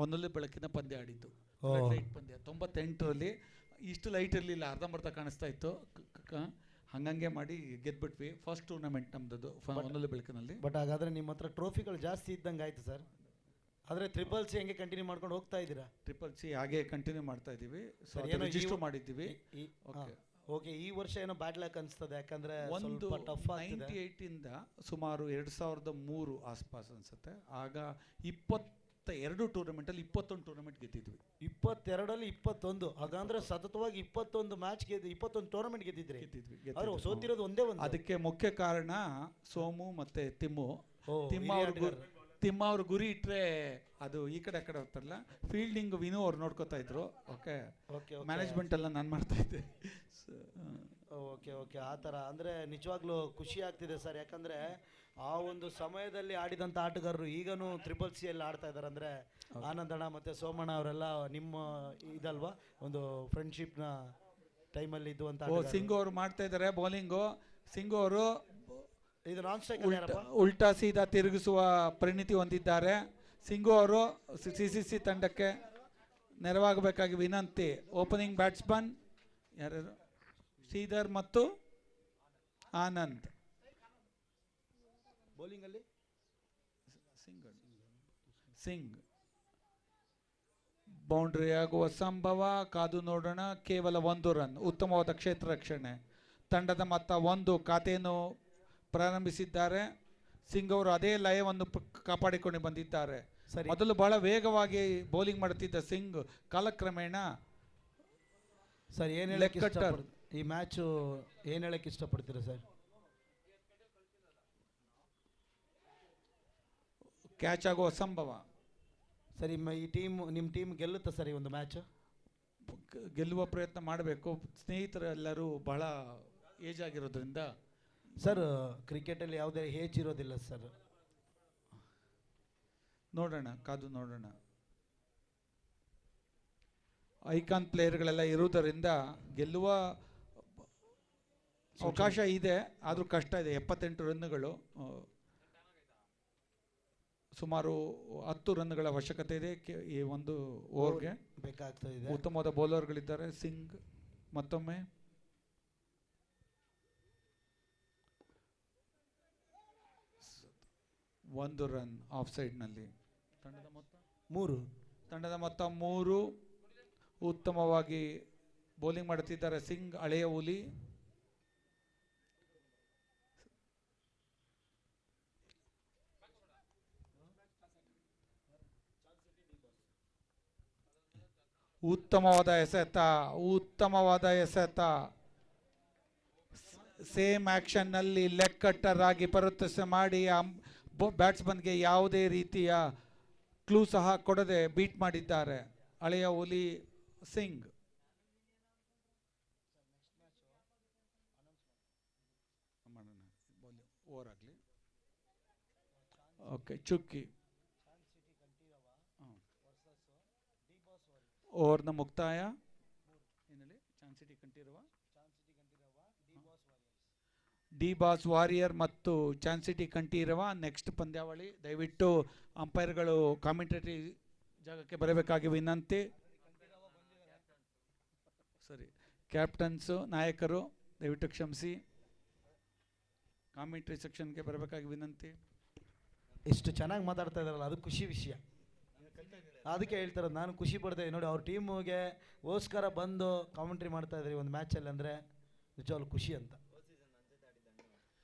ಒಂದೊಳ್ಳೆ ಬೆಳಕಿನ ಪಂದ್ಯ ಆಡಿದ್ದು, ಲೈಟ್ ಪಂದ್ಯ 98ರಲ್ಲಿ. ಇಷ್ಟು ಲೈಟ್ ಇರಲಿಲ್ಲ, ಅರ್ಧಂಬರ್ಧ ಕಾಣಿಸ್ತಾ ಇತ್ತು. ಹಂಗಂಗೆ ಮಾಡಿ ಗೆದ್ಬಿಟ್ವಿ. ಫಸ್ಟ್ ಟೂರ್ನಮೆಂಟ್ ನಮ್ದು ಒಂದೊಳ್ಳೆ ಬೆಳಕಿನಲ್ಲಿ. ಬಟ್ ಹಾಗಾದ್ರೆ ನಿಮ್ಮ ಹತ್ರ ಟ್ರೋಫಿಗಳು ಜಾಸ್ತಿ ಇದ್ದಂಗೆ ಆಯ್ತು ಸರ್. ಆದರೆ ಟ್ರಿಪಲ್ ಸಿ ಹೆಂಗೆ ಕಂಟಿನ್ಯೂ ಮಾಡ್ಕೊಂಡು ಹೋಗ್ತಾ ಇದ್ದೀರಾ? ಟ್ರಿಪಲ್ ಸಿ ಹಾಗೆ ಕಂಟಿನ್ಯೂ ಮಾಡ್ತಾ ಇದ್ದೀವಿ. ರಿಜಿಸ್ಟರ್ ಮಾಡಿದ್ದೀವಿ. ಓಕೆ, ಈ ವರ್ಷ ಏನೋ ಬ್ಯಾಡ್ ಲಕ್ ಅನಿಸ್ತದೆ, ಯಾಕಂದ್ರೆ ಒಂದು 98 ಇಂದ ಸುಮಾರು 2003 ಆಸ್ಪಾಸ್ ಅನ್ಸುತ್ತೆ. ಆಗ 22 ಟೂರ್ನಮೆಂಟಲ್ಲಿ 21 ಟೂರ್ನಮೆಂಟ್ ಗೆದ್ದಿದ್ವಿ. 22ರಲ್ಲಿ 21, ಹಾಗಂದ್ರೆ ಸತತವಾಗಿ 21 ಮ್ಯಾಚ್ 21 ಟೂರ್ನಮೆಂಟ್ ಗೆದ್ದಿದ್ರಿ. ಅವರು ಸೋತಿರೋದು ಒಂದೇ ಒಂದು. ಅದಕ್ಕೆ ಮುಖ್ಯ ಕಾರಣ ಸೋಮು ಮತ್ತೆ ತಿಮ್ಮು. ತಿಮ್ಮ ಅವ್ರ ಗುರಿ ಇಟ್ಟರೆ ಅದು ಈ ಕಡೆ ಹೋಗ್ತಾರಲ್ಲ, ಫೀಲ್ಡಿಂಗ್ ವಿನು ಅವ್ರು ನೋಡ್ಕೋತಾ ಇದ್ರು. ಓಕೆ, ಮ್ಯಾನೇಜ್ಮೆಂಟ್ ಎಲ್ಲ ನಾನು ಮಾಡ್ತಾ ಇದ್ದೆ. ಓಕೆ ಓಕೆ, ಆ ಥರ ಅಂದರೆ ನಿಜವಾಗ್ಲೂ ಖುಷಿ ಆಗ್ತಿದೆ ಸರ್. ಯಾಕಂದರೆ ಆ ಒಂದು ಸಮಯದಲ್ಲಿ ಆಡಿದಂಥ ಆಟಗಾರರು ಈಗನೂ ಟ್ರಿಪಲ್ ಸಿ ಅಲ್ಲಿ ಆಡ್ತಾ ಇದ್ದಾರೆ ಅಂದರೆ ಆನಂದಣ್ಣ ಮತ್ತು ಸೋಮಣ್ಣ ಅವರೆಲ್ಲ ನಿಮ್ಮ ಇದಲ್ವಾ, ಒಂದು ಫ್ರೆಂಡ್ಶಿಪ್ನ ಟೈಮಲ್ಲಿ ಇದ್ದುವಂಥ. ಸಿಂಗು ಅವರು ಮಾಡ್ತಾ ಇದ್ದಾರೆ ಬೌಲಿಂಗು. ಸಿಂಗು ಅವರು ಇದು ನಾನ್ ಸ್ಟ್ರೈಕ್ ಉಲ್ಟಾ ಸೀದಾ ತಿರುಗಿಸುವ ಪರಿಣಿತಿ ಹೊಂದಿದ್ದಾರೆ. ಸಿಂಗು ಅವರು CCC ತಂಡಕ್ಕೆ ನೆರವಾಗಬೇಕಾಗಿ ವಿನಂತಿ. ಓಪನಿಂಗ್ ಬ್ಯಾಟ್ಸ್ಮನ್ ಯಾರ್ಯಾರು? ಶ್ರೀಧರ್ ಮತ್ತು ಆನಂದ್. ಬೌಲಿಂಗಲ್ಲಿ ಸಿಂಗ್ ಬೌಂಡ್ರಿ ಆಗುವ ಸಂಭವ, ಕಾದು ನೋಡೋಣ. ಕೇವಲ 1 ರನ್. ಉತ್ತಮವಾದ ಕ್ಷೇತ್ರ ರಕ್ಷಣೆ. ತಂಡದ ಮೊತ್ತ 1 ಖಾತೆಯನ್ನು ಪ್ರಾರಂಭಿಸಿದ್ದಾರೆ. ಸಿಂಗ್ ಅವರು ಅದೇ ಲಯವನ್ನು ಕಾಪಾಡಿಕೊಂಡು ಬಂದಿದ್ದಾರೆ. ಸರಿ. ಮೊದಲು ಬಹಳ ವೇಗವಾಗಿ ಬೌಲಿಂಗ್ ಮಾಡುತ್ತಿದ್ದ ಸಿಂಗ್ ಕಾಲಕ್ರಮೇಣ ಸರ್ ಏನು ಹೇಳಕ್ಕೆ ಈ ಮ್ಯಾಚು ಏನು ಹೇಳಕ್ಕೆ ಇಷ್ಟಪಡ್ತೀರಾ ಸರ್? ಕ್ಯಾಚ್ ಆಗುವ ಸಂಭವ. ಸರ್ ನಿಮ್ಮ ಟೀಮ್ ಗೆಲ್ಲುತ್ತಾ ಸರ್ ಈ ಒಂದು ಮ್ಯಾಚು? ಗೆಲ್ಲುವ ಪ್ರಯತ್ನ ಮಾಡಬೇಕು. ಸ್ನೇಹಿತರೆಲ್ಲರೂ ಬಹಳ ಏಜ್ ಆಗಿರೋದ್ರಿಂದ ಸರ್ ಕ್ರಿಕೆಟಲ್ಲಿ ಯಾವುದೇ ಏಜ್ ಇರೋದಿಲ್ಲ ಸರ್. ನೋಡೋಣ, ಕಾದು ನೋಡೋಣ. ಐಕಾನ್ ಪ್ಲೇಯರ್ಗಳೆಲ್ಲ ಇರುವುದರಿಂದ ಗೆಲ್ಲುವ ಅವಕಾಶ ಇದೆ, ಆದರೂ ಕಷ್ಟ ಇದೆ. 78 ರನ್ನುಗಳು, ಸುಮಾರು 10 ರನ್ನುಗಳ ಅವಶ್ಯಕತೆ ಇದೆ ಈ ಒಂದು ಓವರ್ಗೆ. ಬೇಕಾಗ್ತದೆ. ಉತ್ತಮವಾದ ಬೌಲರ್ಗಳಿದ್ದಾರೆ. ಸಿಂಗ್ ಮತ್ತೊಮ್ಮೆ 1 ರನ್ ಆಫ್ ಸೈಡ್ನಲ್ಲಿ. ತಂಡದ ಮೊತ್ತ 3. ಉತ್ತಮವಾಗಿ ಬೌಲಿಂಗ್ ಮಾಡುತ್ತಿದ್ದಾರೆ ಸಿಂಗ್, ಹಳೆಯ ಹುಲಿ. ಉತ್ತಮವಾದ ಎಸೆತ. ಸೇಮ್ ಆಕ್ಷನ್ನಲ್ಲಿ ಲೆಗ್ ಕಟ್ಟರ್ ಆಗಿ ಪ್ರಯತ್ನ ಮಾಡಿ ಬ್ಯಾಟ್ಸ್ಮನ್ಗೆ ಯಾವುದೇ ರೀತಿಯ ಕ್ಲೂ ಸಹ ಕೊಡದೆ ಬೀಟ್ ಮಾಡಿದ್ದಾರೆ ಹಳೆಯ ಹುಲಿ ಸಿಂಗ್. ಓವರ್ ಆಗಲಿ. ಓಕೆ, ಚುಕ್ಕಿ. ಓವರ್ನ ಮುಕ್ತಾಯ. ಚಾನ್ಸಿಟಿ ಕಂಠೀರವ, ಡಿ ಬಾಸ್ ವಾರಿಯರ್ ಮತ್ತು ಚಾನ್ಸಿಟಿ ಕಂಠೀರವ ನೆಕ್ಸ್ಟ್ ಪಂದ್ಯಾವಳಿ. ದಯವಿಟ್ಟು ಅಂಪೈರ್ಗಳು ಕಾಮೆಂಟೇಟರಿ ಜಾಗಕ್ಕೆ ಬರಬೇಕಾಗಿ ವಿನಂತಿ. ಸರಿ, ಕ್ಯಾಪ್ಟನ್ಸು, ನಾಯಕರು ದಯವಿಟ್ಟು ಕ್ಷಮಿಸಿ, ಕಾಮೆಂಟ್ರಿ ಸೆಕ್ಷನ್ಗೆ ಬರಬೇಕಾಗಿ ವಿನಂತಿ. ಇಷ್ಟು ಚೆನ್ನಾಗಿ ಮಾತಾಡ್ತಾ ಇದ್ದಾರಲ್ಲ, ಅದು ಖುಷಿ ವಿಷಯ. ಅದಕ್ಕೆ ಹೇಳ್ತಾರೆ, ನಾನು ಖುಷಿ ಪಡ್ತೇನೆ ನೋಡಿ, ಅವ್ರ ಟೀಮಿಗೆ ಗೋಸ್ಕರ ಬಂದು ಕಾಮೆಂಟ್ರಿ ಮಾಡ್ತಾ ಇದ್ರಿ ಒಂದು ಮ್ಯಾಚಲ್ಲಿ, ಅಂದರೆ ನಿಜವಾಗ್ಲೂ ಖುಷಿ ಅಂತ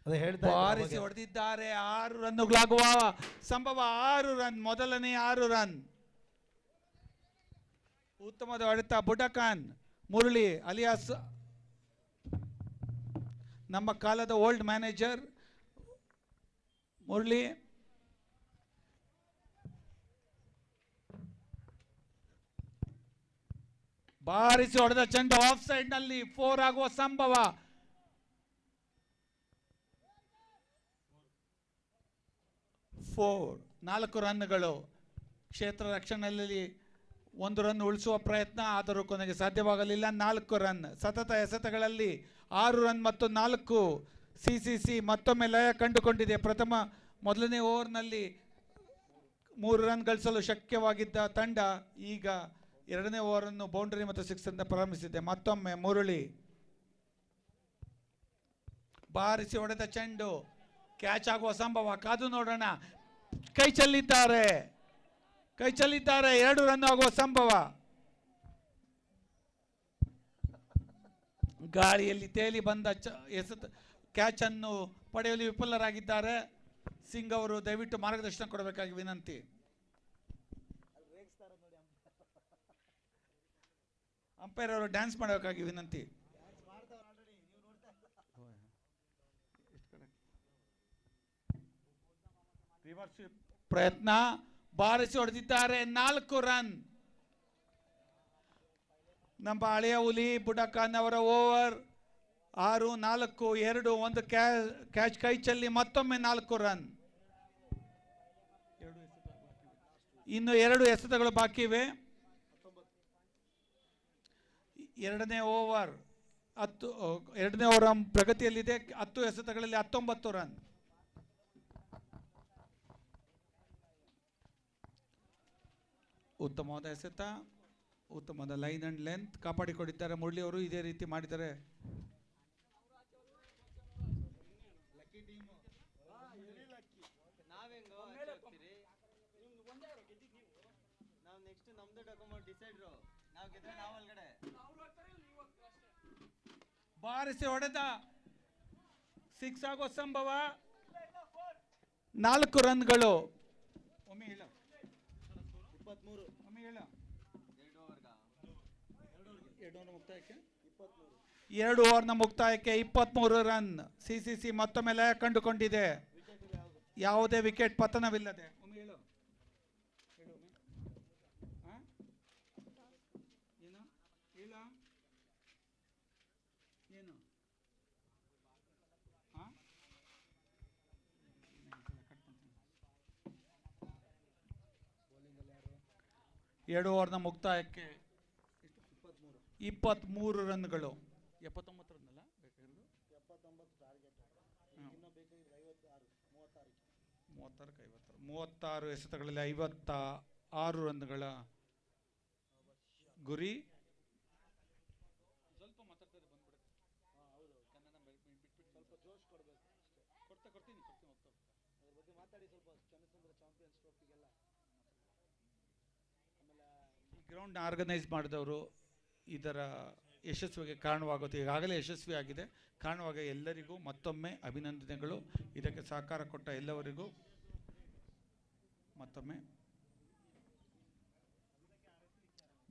ಅದೇ ಹೇಳ್ತಾ. ಬಾರಿಸಿ ಹೊಡೆದಿದ್ದಾರೆ. 6 ರನ್ನುಗಳಾಗುವ ಸಂಭವ. 6 ರನ್, ಮೊದಲನೇ 6 ರನ್. ಉತ್ತಮವಾದ ಹೊಡೆತ. ಬುಡಕಾನ್ ಮುರಳಿ ಅಲಿಯಾಸ್ ನಮ್ಮ ಕಾಲದ ಓಲ್ಡ್ ಮ್ಯಾನೇಜರ್ ಮುರಳಿ. ಬಾರಿಸಿ ಹೊಡೆದ ಚೆಂಡು ಆಫ್ ಸೈಡ್ ನಲ್ಲಿ 4 ಆಗುವ ಸಂಭವ. 4 ರನ್ನುಗಳು. ಕ್ಷೇತ್ರ ರಕ್ಷಣೆಯಲ್ಲಿ 1 ರನ್ ಉಳಿಸುವ ಪ್ರಯತ್ನ, ಆದರೂ ಕೊನೆಗೆ ಸಾಧ್ಯವಾಗಲಿಲ್ಲ. 4 ರನ್. ಸತತ ಎಸೆತಗಳಲ್ಲಿ 6 ರನ್ ಮತ್ತು 4. ಸಿಸಿಸಿ ಮತ್ತೊಮ್ಮೆ ಲಯ ಕಂಡುಕೊಂಡಿದೆ. ಮೊದಲನೇ ಓವರ್ನಲ್ಲಿ 3 ರನ್ ಗಳಿಸಲು ಶಕ್ಯವಾಗಿದ್ದ ತಂಡ ಈಗ 2ನೇ ಓವರನ್ನು ಬೌಂಡರಿ ಮತ್ತು 6 ಅಂತ ಪ್ರಾರಂಭಿಸಿದೆ. ಮತ್ತೊಮ್ಮೆ ಮುರಳಿ ಬಾರಿಸಿ ಹೊಡೆದ ಚೆಂಡು ಕ್ಯಾಚ್ ಆಗುವ ಸಂಭವ. ಕಾದು ನೋಡೋಣ. ಕೈ ಚೆಲ್ಲಿದ್ದಾರೆ. 2 ರನ್ ಆಗುವ ಸಂಭವ. ಗಾಳಿಯಲ್ಲಿ ತೇಲಿ ಬಂದ ಕ್ಯಾಚ್ ಅನ್ನು ಪಡೆಯಲು ವಿಫಲರಾಗಿದ್ದಾರೆ. ಸಿಂಗ್ ಅವರು ದಯವಿಟ್ಟು ಮಾರ್ಗದರ್ಶನ ಕೊಡಬೇಕಾಗಿ ವಿನಂತಿ. ಅಂಪೈರ್ ಅವರು ಡ್ಯಾನ್ಸ್ ಮಾಡಬೇಕಾಗಿ ವಿನಂತಿ. ಪ್ರಯತ್ನ. ಬಾರಿಸಿ ಹೊಡೆದಿದ್ದಾರೆ. 4 ರನ್. ನಮ್ಮ ಹಳೆಯ ಹುಲಿ ಬುಡಕಾನ್ ಅವರ ಓವರ್. 6, 4, 2, 1 ಕ್ಯಾಚ್ ಕೈ ಚೆಲ್ಲಿ ಮತ್ತೊಮ್ಮೆ 4 ರನ್. ಇನ್ನು 2 ಎಸೆತಗಳು ಬಾಕಿ ಇವೆ. 2ನೇ ಓವರ್ ಪ್ರಗತಿಯಲ್ಲಿದೆ. 10 ಎಸೆತಗಳಲ್ಲಿ 19 ರನ್. ಉತ್ತಮವಾದ ಎಸೆತ, ಉತ್ತಮವಾದ ಲೈನ್ ಅಂಡ್ ಲೆಂತ್ ಕಾಪಾಡಿಕೊಂಡಿದ್ದಾರೆ ಮುರಳಿ ಅವರು. ಇದೇ ರೀತಿ ಮಾಡಿದರೆ ನಾವು ನೆಕ್ಸ್ಟ್ ನಮ್ದು ಡಾಕ್ಯುಮೆಂಟ್ ಡಿಸೈಡ್ರು ನಾವು ಗೆದ್ರೆ ನಾವು ಒಳಗಡೆ ಬಾರಿಸಿ ಹೊಡೆದ 6 ಆಗೋ ಸಂಭವ. 4 ರನ್ಗಳು. ಒಮ್ಮೆ ಹೇಳ 23 ಒಮ್ಮೆ ಹೇಳ 2 ಓವರ್ಗ 2 ಓವರ್ ಮುಕ್ತಾಯಕ್ಕೆ 2 ಓವರ್ನ ಮುಕ್ತಾಯಕ್ಕೆ 23 ರನ್. ಸಿಸಿಸಿ ಮತ್ತೊಮ್ಮೆ ಲಯ ಕಂಡುಕೊಂಡಿದೆ, ಯಾವುದೇ ವಿಕೆಟ್ ಪತನವಿಲ್ಲದೆ. ಒಮ್ಮೆ ಹೇಳು ಹೇಳು ಒಮ್ಮೆ. ಆ? ಏನು ಹೇಳ ಏನು ಆ? 2 ಓವರ್ನ ಮುಕ್ತಾಯಕ್ಕೆ 23 ರನ್ಗಳು. 79 ರನ್ ಅಲ್ಲ ಬೇಕಾಗಿರೋದು. 36 ಎಸೆತಗಳಲ್ಲಿ 56 ರನ್ಗಳ ಗುರಿ. ಸ್ವಲ್ಪ ಮಾತಾಡ್ತಾರೆ ಬಂದ್ಬಿಡುತ್ತೆ. ಕನ್ನಡ ಬಿಟ್ಬಿಟ್ಟು ಸ್ವಲ್ಪ ಜೋಶ್ ಕೊಡಬೇಕು. ಕೊಡ್ತೀನಿ ಹೋಗ್ತಾ ಅದ್ರ ಬಗ್ಗೆ ಮಾತಾಡಿ ಸ್ವಲ್ಪ. ಚನ್ನಸಂದ್ರ ಚಾಂಪಿಯನ್ಸ್ ಟ್ರೋಫಿಗೆಲ್ಲ ಆಮೇಲೆ ಈ ಗ್ರೌಂಡ್ನ ಆರ್ಗನೈಸ್ ಮಾಡಿದವರು ಇದರ ಯಶಸ್ವಿಗೆ ಕಾರಣವಾಗುತ್ತೆ. ಈಗಾಗಲೇ ಯಶಸ್ವಿ ಆಗಿದೆ. ಕಾರಣವಾಗ ಎಲ್ಲರಿಗೂ ಮತ್ತೊಮ್ಮೆ ಅಭಿನಂದನೆಗಳು. ಇದಕ್ಕೆ ಸಹಕಾರ ಕೊಟ್ಟ ಎಲ್ಲವರಿಗೂ ಮತ್ತೊಮ್ಮೆ.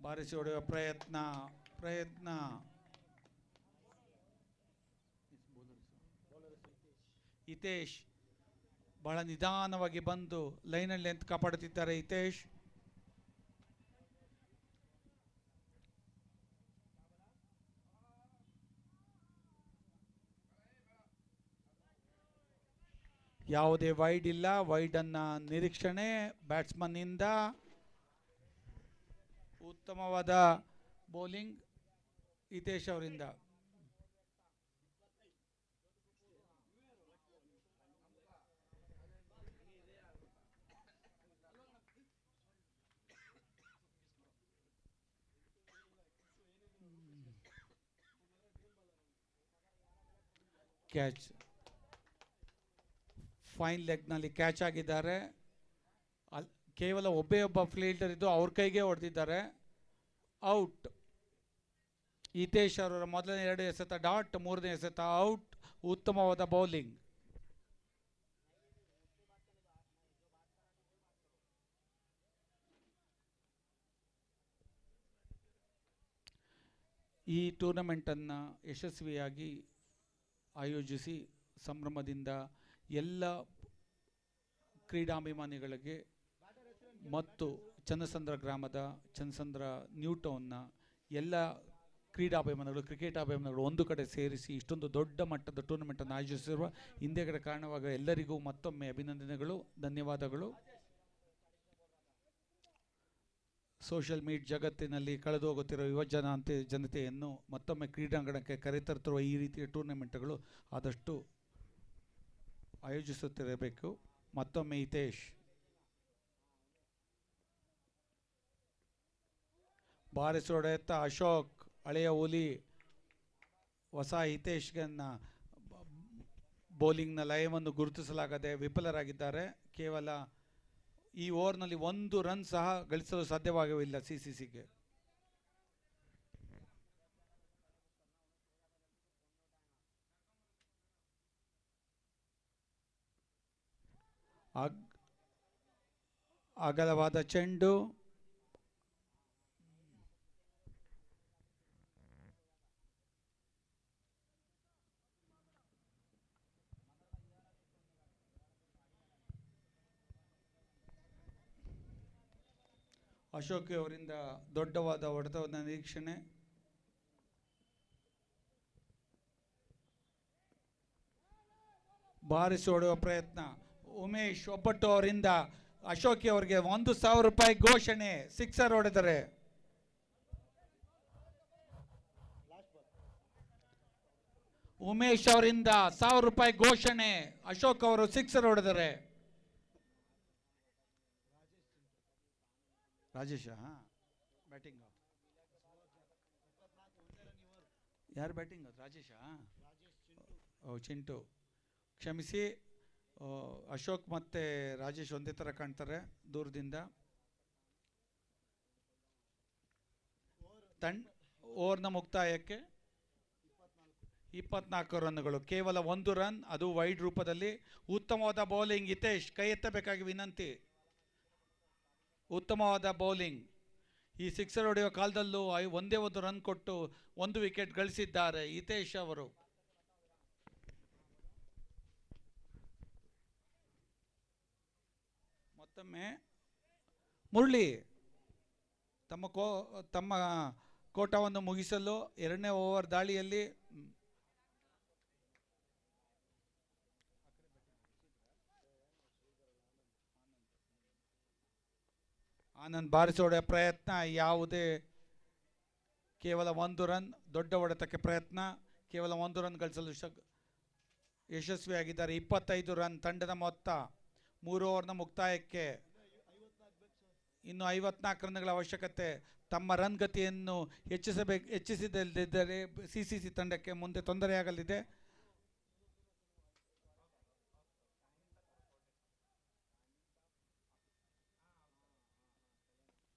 ಬಾರಿಸಿ ಹೊಡೆಯುವ ಪ್ರಯತ್ನ ಹಿತೇಶ್ ಬಹಳ ನಿಧಾನವಾಗಿ ಬಂದು ಲೈನಲ್ಲಿ ಅಂತ ಕಾಪಾಡುತ್ತಿದ್ದಾರೆ. ಹಿತೇಶ್ ಯಾವುದೇ ವೈಡ್ ಇಲ್ಲ. ವೈಡನ್ನು ನಿರೀಕ್ಷಣೆ ಬ್ಯಾಟ್ಸ್ಮನ್ನಿಂದ. ಉತ್ತಮವಾದ ಬೌಲಿಂಗ್ ಹಿತೇಶ್ ಅವರಿಂದ. ಕ್ಯಾಚ್ ಫೈನ್ ಲೆಗ್ನಲ್ಲಿ ಕ್ಯಾಚ್ ಆಗಿದ್ದಾರೆ. ಕೇವಲ ಒಬ್ಬ ಫೀಲ್ಡರ್ ಇದ್ದು ಅವ್ರ ಕೈಗೆ ಹೊಡೆದಿದ್ದಾರೆ. ಔಟ್. ಹಿತೇಶ್ ಅವರ ಮೊದಲನೇ 2 ಎಸೆತ ಡಾಟ್, 3ನೇ ಎಸೆತ ಔಟ್. ಉತ್ತಮವಾದ ಬೌಲಿಂಗ್. ಈ ಟೂರ್ನಮೆಂಟನ್ನು ಯಶಸ್ವಿಯಾಗಿ ಆಯೋಜಿಸಿ ಸಂಭ್ರಮದಿಂದ ಎಲ್ಲ ಕ್ರೀಡಾಭಿಮಾನಿಗಳಿಗೆ ಮತ್ತು ಚನ್ನಸಂದ್ರ ಗ್ರಾಮದ ಚನ್ನಸಂದ್ರ ನ್ಯೂ ಟೌನ್ನ ಎಲ್ಲ ಕ್ರೀಡಾಭಿಮಾನಿಗಳು, ಕ್ರಿಕೆಟ್ ಅಭಿಮಾನಿಗಳು ಒಂದು ಕಡೆ ಸೇರಿಸಿ ಇಷ್ಟೊಂದು ದೊಡ್ಡ ಮಟ್ಟದ ಟೂರ್ನಮೆಂಟನ್ನು ಆಯೋಜಿಸಿರುವ ಹಿಂದೆಗಡೆ ಕಾರಣವಾಗ ಎಲ್ಲರಿಗೂ ಮತ್ತೊಮ್ಮೆ ಅಭಿನಂದನೆಗಳು, ಧನ್ಯವಾದಗಳು. ಸೋಷಿಯಲ್ ಮೀಡಿಯಾ ಜಗತ್ತಿನಲ್ಲಿ ಕಳೆದು ಹೋಗುತ್ತಿರುವ ಜನತೆಯನ್ನು ಮತ್ತೊಮ್ಮೆ ಕ್ರೀಡಾಂಗಣಕ್ಕೆ ಕರೆತರುತ್ತಿರುವ ಈ ರೀತಿಯ ಟೂರ್ನಮೆಂಟ್ಗಳು ಆದಷ್ಟು ಆಯೋಜಿಸುತ್ತಿರಬೇಕು. ಮತ್ತೊಮ್ಮೆ ಹಿತೇಶ್ ಬಾರಿಸಿ ಹೊಡೆಯುತ್ತ ಅಶೋಕ್, ಹಳೆಯ ಹುಲಿ ಹೊಸ ಹಿತೇಶ್ಗನ್ನ ಬೌಲಿಂಗ್ನ ಲಯವನ್ನು ಗುರುತಿಸಲಾಗದೆ ವಿಫಲರಾಗಿದ್ದಾರೆ. ಕೇವಲ ಈ ಓವರ್ನಲ್ಲಿ 1 ರನ್ ಸಹ ಗಳಿಸಲು ಸಾಧ್ಯವಾಗಲಿಲ್ಲ ಸಿಸಿಸಿಗೆ. ಅಗಲವಾದ ಚೆಂಡು. ಅಶೋಕ್ ಅವರಿಂದ ದೊಡ್ಡವಾದ ಹೊಡೆತದ ನಿರೀಕ್ಷಣೆ. ಬಾರಿಸಿ ಹೊಡೆಯುವ ಪ್ರಯತ್ನ. ಉಮೇಶ್ ಒಬ್ಬಟ್ಟು ಅವರಿಂದ ಅಶೋಕ್ ಅವರಿಗೆ 1,000 ರೂಪಾಯಿ ಘೋಷಣೆ. ಸಿಕ್ಸರ್ ಹೊಡೆದರೆ ಉಮೇಶ್ ಅವರಿಂದ 1,000 ರೂಪಾಯಿ ಘೋಷಣೆ. ಅಶೋಕ್ ಅವರು ಸಿಕ್ಸರ್ ಹೊಡೆದರೆ. ರಾಜೇಶ ಬ್ಯಾಟಿಂಗ್. ಯಾರು ಬ್ಯಾಟಿಂಗ್? ರಾಜೇಶ. ಓ ಚಿಂಟು, ಕ್ಷಮಿಸಿ. ಅಶೋಕ್ ಮತ್ತು ರಾಜೇಶ್ ಒಂದೇ ಥರ ಕಾಣ್ತಾರೆ ದೂರದಿಂದ. ಓವರ್ನ ಮುಕ್ತಾಯಕ್ಕೆ 24 ರನ್ಗಳು, ಕೇವಲ 1 ರನ್, ಅದು ವೈಡ್ ರೂಪದಲ್ಲಿ. ಉತ್ತಮವಾದ ಬೌಲಿಂಗ್ ಹಿತೇಶ್, ಕೈ ಎತ್ತಬೇಕಾಗಿ ವಿನಂತಿ. ಉತ್ತಮವಾದ ಬೌಲಿಂಗ್. ಈ ಸಿಕ್ಸರ್ ಹೊಡೆಯುವ ಕಾಲದಲ್ಲೂ ಒಂದೇ ಒಂದು ರನ್ ಕೊಟ್ಟು 1 ವಿಕೆಟ್ ಗಳಿಸಿದ್ದಾರೆ ಹಿತೇಶ್ ಅವರು. ಮತ್ತೊಮ್ಮೆ ಮುರಳಿ ತಮ್ಮ ಕೋಟವನ್ನು ಮುಗಿಸಲು 2ನೇ ಓವರ್ ದಾಳಿಯಲ್ಲಿ ಆನಂದ್ ಬಾರಿಸೋಡೆ ಪ್ರಯತ್ನ ಯಾವುದೇ, ಕೇವಲ 1 ರನ್, ದೊಡ್ಡ ಹೊಡೆತಕ್ಕೆ ಪ್ರಯತ್ನ, ಕೇವಲ 1 ರನ್ ಗಳಿಸಲು ಯಶಸ್ವಿಯಾಗಿದ್ದಾರೆ. 25 ರನ್ ತಂಡದ ಮೊತ್ತ. 3 ಓವರ್ನ ಮುಕ್ತಾಯಕ್ಕೆ ಇನ್ನು 54 ರನ್ಗಳ ಅವಶ್ಯಕತೆ. ತಮ್ಮ ರನ್ ಗತಿಯನ್ನು ಹೆಚ್ಚಿಸಿದಲ್ಲಿದ್ದರೆ CCC ತಂಡಕ್ಕೆ ಮುಂದೆ ತೊಂದರೆಯಾಗಲಿದೆ.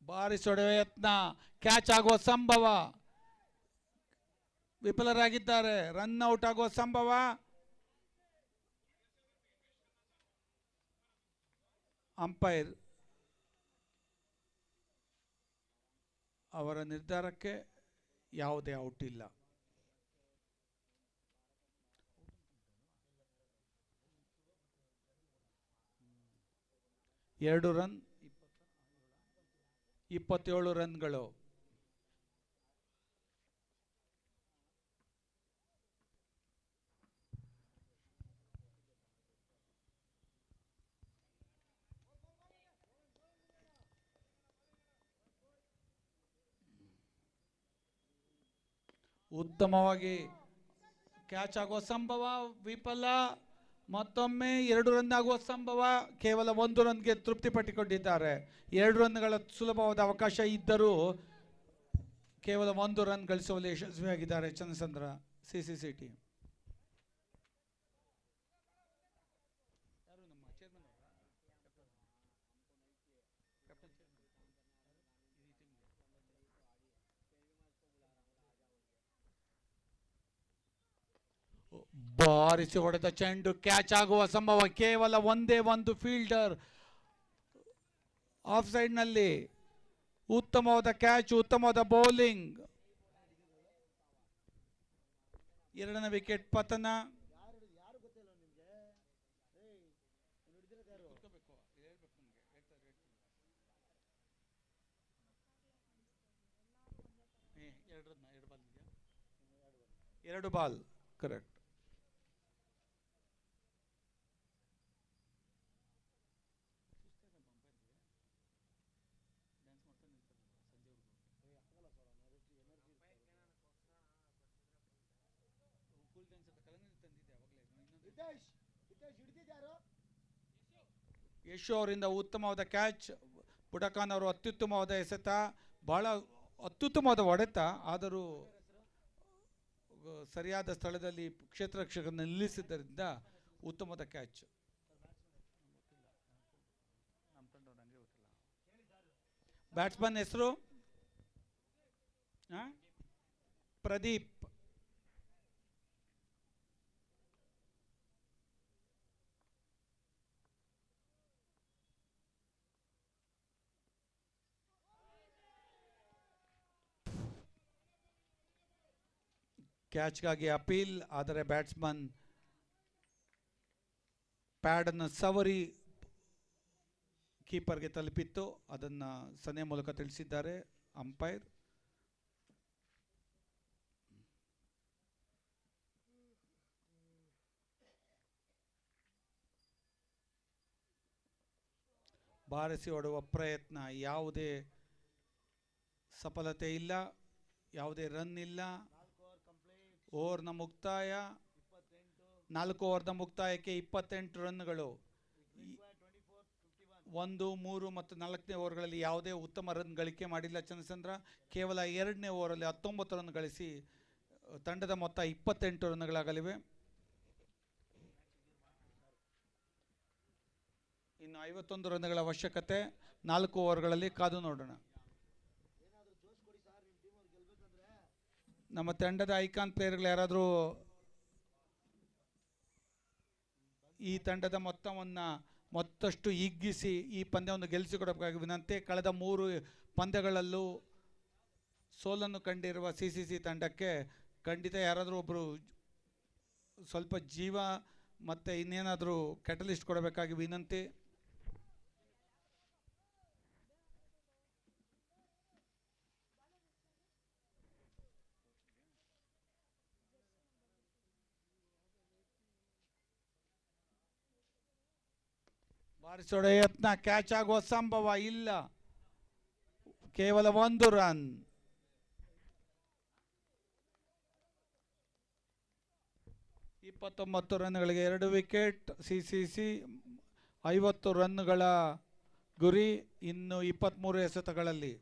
ಬಾರಿಸೊಡೆಯುವ ಯತ್ನ, ಕ್ಯಾಚ್ ಆಗುವ ಸಂಭವ, ವಿಫಲರಾಗಿದ್ದಾರೆ. ರನ್ ಔಟ್ ಆಗುವ ಸಂಭವ. ಅಂಪೈರ್ ಅವರ ನಿರ್ಧಾರಕ್ಕೆ ಯಾವುದೇ ಔಟ್ ಇಲ್ಲ. ಎರಡು ರನ್, 27 ರನ್ಗಳು. ಉತ್ತಮವಾಗಿ ಕ್ಯಾಚ್ ಆಗುವ ಸಂಭವ, ವಿಫಲ. ಮತ್ತೊಮ್ಮೆ 2 ರನ್ ಆಗುವ ಸಂಭವ. ಕೇವಲ 1 ರನ್ಗೆ ತೃಪ್ತಿ ಪಟ್ಟುಕೊಂಡಿದ್ದಾರೆ. 2 ರನ್ಗಳ ಸುಲಭವಾದ ಅವಕಾಶ ಇದ್ದರೂ ಕೇವಲ 1 ರನ್ ಗಳಿಸುವಲ್ಲಿ ಯಶಸ್ವಿಯಾಗಿದ್ದಾರೆ ಚಂದ್ರಚಂದ್ರ CCC ಟೀಮ್. ಬಾರಿಸಿ ಹೊಡೆದ ಚೆಂಡು ಕ್ಯಾಚ್ ಆಗುವ ಸಂಭವ. ಕೇವಲ ಒಂದೇ ಒಂದು ಫೀಲ್ಡರ್ ಆಫ್ ಸೈಡ್ ನಲ್ಲಿ. ಉತ್ತಮವಾದ ಕ್ಯಾಚ್, ಉತ್ತಮವಾದ ಬೌಲಿಂಗ್. 2ನೇ ವಿಕೆಟ್ ಪತನ. ಎರಡು ಬಾಲ್ ಕರೆಕ್ಟ್. ಯಶು ಅವರಿಂದ ಉತ್ತಮವಾದ ಕ್ಯಾಚ್. ಬುಡಕಾನ್ ಅವರು ಅತ್ಯುತ್ತಮವಾದ ಎಸೆತ, ಬಹಳ ಅತ್ಯುತ್ತಮವಾದ ಹೊಡೆತ. ಆದರೂ ಸರಿಯಾದ ಸ್ಥಳದಲ್ಲಿ ಕ್ಷೇತ್ರ ರಕ್ಷಕರನ್ನು ನಿಲ್ಲಿಸಿದ್ದರಿಂದ ಉತ್ತಮವಾದ ಕ್ಯಾಚ್. ಬ್ಯಾಟ್ಸ್ಮನ್ ಹೆಸರು ಪ್ರದೀಪ್. ಕ್ಯಾಚ್ಗಾಗಿ ಅಪೀಲ್, ಆದರೆ ಬ್ಯಾಟ್ಸ್ಮನ್ ಪ್ಯಾಡನ್ನು ಸವರಿ ಕೀಪರ್ಗೆ ತಲುಪಿತ್ತು. ಅದನ್ನು ಸನ್ನೆ ಮೂಲಕ ತಿಳಿಸಿದ್ದಾರೆ ಅಂಪೈರ್. ಬಾರಿಸಿ ಹೊಡುವ ಪ್ರಯತ್ನ, ಯಾವುದೇ ಸಫಲತೆ ಇಲ್ಲ, ಯಾವುದೇ ರನ್ ಇಲ್ಲ. ಓವರ್ನ ಮುಕ್ತಾಯ. 4 ಓವರ್ನ ಮುಕ್ತಾಯಕ್ಕೆ 28 ರನ್ಗಳು. 1, 3 ಮತ್ತು 4ನೇ ಓವರ್ಗಳಲ್ಲಿ ಯಾವುದೇ ಉತ್ತಮ ರನ್ ಗಳಿಕೆ ಮಾಡಿಲ್ಲ ಚಂದ್ರಚಂದ್ರ. ಕೇವಲ 2ನೇ ಓವರಲ್ಲಿ 19 ರನ್ ಗಳಿಸಿ ತಂಡದ ಮೊತ್ತ 28 ರನ್ಗಳಾಗಲಿವೆ. ಇನ್ನು 51 ರನ್ಗಳ ಅವಶ್ಯಕತೆ 4 ಓವರ್ಗಳಲ್ಲಿ ಕಾದು ನೋಡೋಣ. ನಮ್ಮ ತಂಡದ ಐಕಾನ್ ಪ್ಲೇಯರ್ಗಳು ಯಾರಾದರೂ ಈ ತಂಡದ ಮತ್ತಷ್ಟು ಹಿಗ್ಗಿಸಿ ಈ ಪಂದ್ಯವನ್ನು ಗೆಲ್ಲಿಸಿಕೊಡಬೇಕಾಗಿ ವಿನಂತಿ. ಕಳೆದ 3 ಪಂದ್ಯಗಳಲ್ಲೂ ಸೋಲನ್ನು ಕಂಡಿರುವ CCC ತಂಡಕ್ಕೆ ಖಂಡಿತ ಯಾರಾದರೂ ಒಬ್ಬರು ಸ್ವಲ್ಪ ಜೀವ ಮತ್ತು ಇನ್ನೇನಾದರೂ ಕ್ಯಾಟಲಿಸ್ಟ್ ಕೊಡಬೇಕಾಗಿ ವಿನಂತಿ. ಬಾರಿಸೋಡ ಯತ್ನ, ಕ್ಯಾಚ್ ಆಗುವ ಸಂಭವ ಇಲ್ಲ, ಕೇವಲ 1 ರನ್. ಇಪ್ಪತ್ತೊಂಬತ್ತು ರನ್ಗಳಿಗೆ 2 ವಿಕೆಟ್. CCC 50 ರನ್ಗಳ ಗುರಿ. ಇನ್ನು 23 ಎಸೆತಗಳಲ್ಲಿ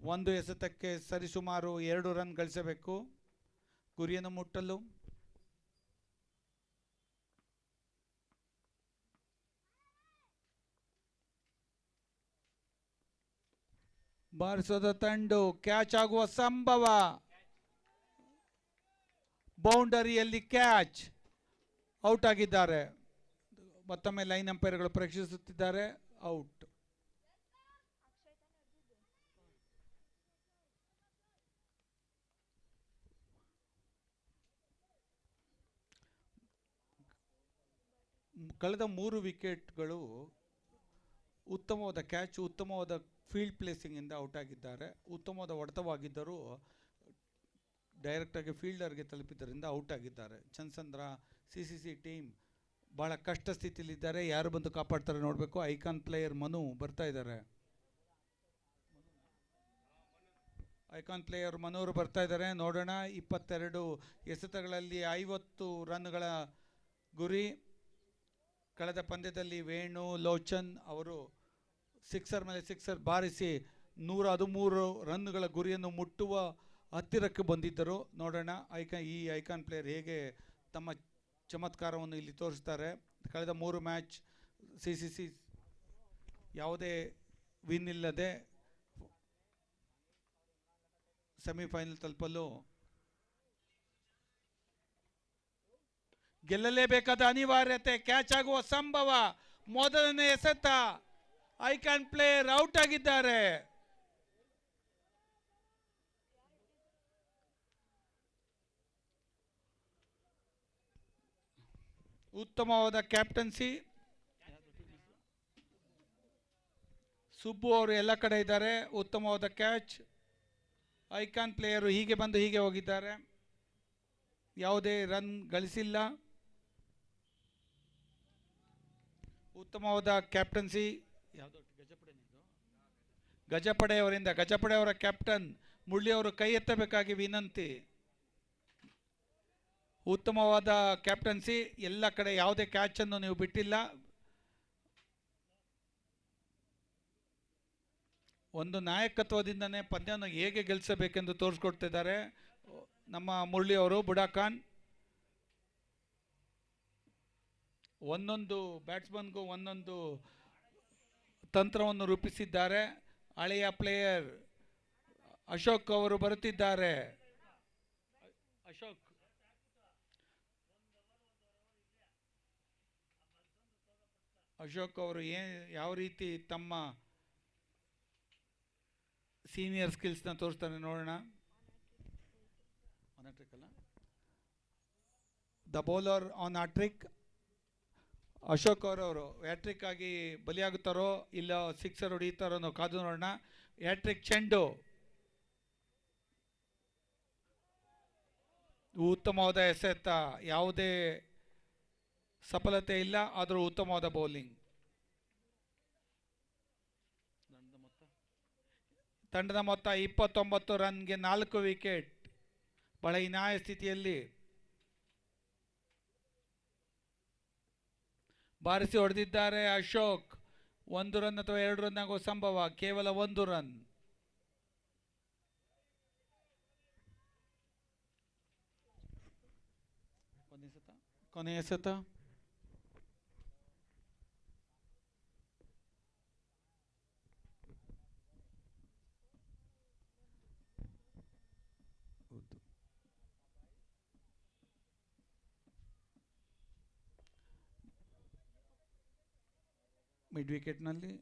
1 ಎಸೆತಕ್ಕೆ ಸರಿಸುಮಾರು 2 ರನ್ ಗಳಿಸಬೇಕು ಗುರಿಯನ್ನು ಮುಟ್ಟಲು. ಬಾರಿಸೋದ ತಂಡು, ಕ್ಯಾಚ್ ಆಗುವ ಸಂಭವ, ಬೌಂಡರಿಯಲ್ಲಿ ಕ್ಯಾಚ್, ಔಟ್ ಆಗಿದ್ದಾರೆ. ಮತ್ತೊಮ್ಮೆ ಲೈನ್ ಅಂಪೈರ್ಗಳು ಪರೀಕ್ಷಿಸುತ್ತಿದ್ದಾರೆ. ಔಟ್. ಕಳೆದ 3 ವಿಕೆಟ್ಗಳು ಉತ್ತಮವಾದ ಕ್ಯಾಚ್, ಉತ್ತಮವಾದ ಫೀಲ್ಡ್ ಪ್ಲೇಸಿಂಗಿಂದ ಔಟ್ ಆಗಿದ್ದಾರೆ. ಉತ್ತಮವಾದ ಹೊಡೆತವಾಗಿದ್ದರೂ ಡೈರೆಕ್ಟಾಗಿ ಫೀಲ್ಡರ್ಗೆ ತಲುಪಿದ್ದರಿಂದ ಔಟ್ ಆಗಿದ್ದಾರೆ. ಚಂದ್ರಚಂದ್ರ CCC ಟೀಮ್ ಭಾಳ ಕಷ್ಟ ಸ್ಥಿತಿಯಲ್ಲಿದ್ದಾರೆ. ಯಾರು ಬಂದು ಕಾಪಾಡ್ತಾರೆ ನೋಡಬೇಕು. ಐಕಾನ್ ಪ್ಲೇಯರ್ ಮನು ಬರ್ತಾ ಇದ್ದಾರೆ. ಐಕಾನ್ ಪ್ಲೇಯರ್ ಮನೋರು ಬರ್ತಾ ಇದ್ದಾರೆ. ನೋಡೋಣ. 22 ಎಸೆತಗಳಲ್ಲಿ 50 ರನ್ಗಳ ಗುರಿ. ಕಳೆದ ಪಂದ್ಯದಲ್ಲಿ ವೇಣು ಲೋಚನ್ ಅವರು ಸಿಕ್ಸರ್ ಮೇಲೆ ಸಿಕ್ಸರ್ ಬಾರಿಸಿ 113 ರನ್ಗಳ ಗುರಿಯನ್ನು ಮುಟ್ಟುವ ಹತ್ತಿರಕ್ಕೆ ಬಂದಿದ್ದರು. ನೋಡೋಣ ಈ ಐಕಾನ್ ಪ್ಲೇಯರ್ ಹೇಗೆ ತಮ್ಮ ಚಮತ್ಕಾರವನ್ನು ಇಲ್ಲಿ ತೋರಿಸ್ತಾರೆ. ಕಳೆದ 3 ಮ್ಯಾಚ್ CCC ಯಾವುದೇ ವಿನ್ ಇಲ್ಲದೆ ಸೆಮಿಫೈನಲ್ ತಲುಪಲು ಗೆಲ್ಲಲೇಬೇಕಾದ ಅನಿವಾರ್ಯತೆ. ಕ್ಯಾಚ್ ಆಗುವ ಸಂಭವ. ಮೊದಲನೇ ಎಸೆತ. ಐಕಾನ್ ಪ್ಲೇಯರ್ ಔಟ್ ಆಗಿದ್ದಾರೆ. ಉತ್ತಮವಾದ ಕ್ಯಾಪ್ಟನ್ಸಿ. ಸುಬ್ಬು ಅವರು ಎಲ್ಲ ಕಡೆ ಇದ್ದಾರೆ. ಉತ್ತಮವಾದ ಕ್ಯಾಚ್. ಐಕಾನ್ ಪ್ಲೇಯರು ಹೀಗೆ ಬಂದು ಹೀಗೆ ಹೋಗಿದ್ದಾರೆ. ಯಾವುದೇ ರನ್ ಗಳಿಸಿಲ್ಲ. ಉತ್ತಮವಾದ ಕ್ಯಾಪ್ಟನ್ಸಿ. ಯಾವುದೋ ಗಜಪಡೆಯವರಿಂದ, ಗಜಪಡೆಯವರ ಕ್ಯಾಪ್ಟನ್ ಮುಳ್ಳಿಯವರು ಕೈ ಎತ್ತಬೇಕಾಗಿ ವಿನಂತಿ. ಉತ್ತಮವಾದ ಕ್ಯಾಪ್ಟನ್ಸಿ. ಎಲ್ಲ ಕಡೆ ಯಾವುದೇ ಕ್ಯಾಚನ್ನು ನೀವು ಬಿಟ್ಟಿಲ್ಲ. ಒಂದು ನಾಯಕತ್ವದಿಂದನೇ ಪಂದ್ಯವನ್ನು ಹೇಗೆ ಗೆಲ್ಲಿಸಬೇಕೆಂದು ತೋರಿಸ್ಕೊಡ್ತಿದ್ದಾರೆ ನಮ್ಮ ಮುರಳಿಯವರು. ಬುಡಾಖಾನ್ ಒಂದೊಂದು ಬ್ಯಾಟ್ಸ್ಮನ್ಗೂ ಒಂದೊಂದು ತಂತ್ರವನ್ನು ರೂಪಿಸಿದ್ದಾರೆ. ಹಳೆಯ ಪ್ಲೇಯರ್ ಅಶೋಕ್ ಅವರು ಬರುತ್ತಿದ್ದಾರೆ. ಅಶೋಕ್ ಅವರು ಯಾವ ರೀತಿ ತಮ್ಮ ಸೀನಿಯರ್ ಸ್ಕಿಲ್ಸ್ನ ತೋರಿಸ್ತಾರೆ ನೋಡೋಣ. The bowler on hat-trick. Ashok ಅವರವರು ಹ್ಯಾಟ್ರಿಕ್ ಆಗಿ ಬಲಿಯಾಗುತ್ತಾರೋ ಇಲ್ಲ ಸಿಕ್ಸರ್ ಹೊಡೆಯುತ್ತಾರೋ ನಾವು ಕಾದು ನೋಡೋಣ. ಹ್ಯಾಟ್ರಿಕ್ ಚೆಂಡು. ಉತ್ತಮವಾದ ಎಸೆತ. ಯಾವುದೇ ಸಫಲತೆ ಇಲ್ಲ, ಆದರೂ ಉತ್ತಮವಾದ ಬೌಲಿಂಗ್. ತಂಡದ ಮೊತ್ತ 29 ರನ್ಗೆ 4 ವಿಕೆಟ್. ಬಹಳ ಹೀನಾಯ ಸ್ಥಿತಿಯಲ್ಲಿ ಬಾರಿಸಿ ಹೊಡೆದಿದ್ದಾರೆ ಅಶೋಕ್. 1 ರನ್ ಅಥವಾ 2 ರನ್ ಆಗುವ ಸಂಭವ. ಕೇವಲ 1 ರನ್. ಕೊನೆಯ ಎಸೆತ. ಮಿಡ್ ವಿಕೆಟ್ನಲ್ಲಿ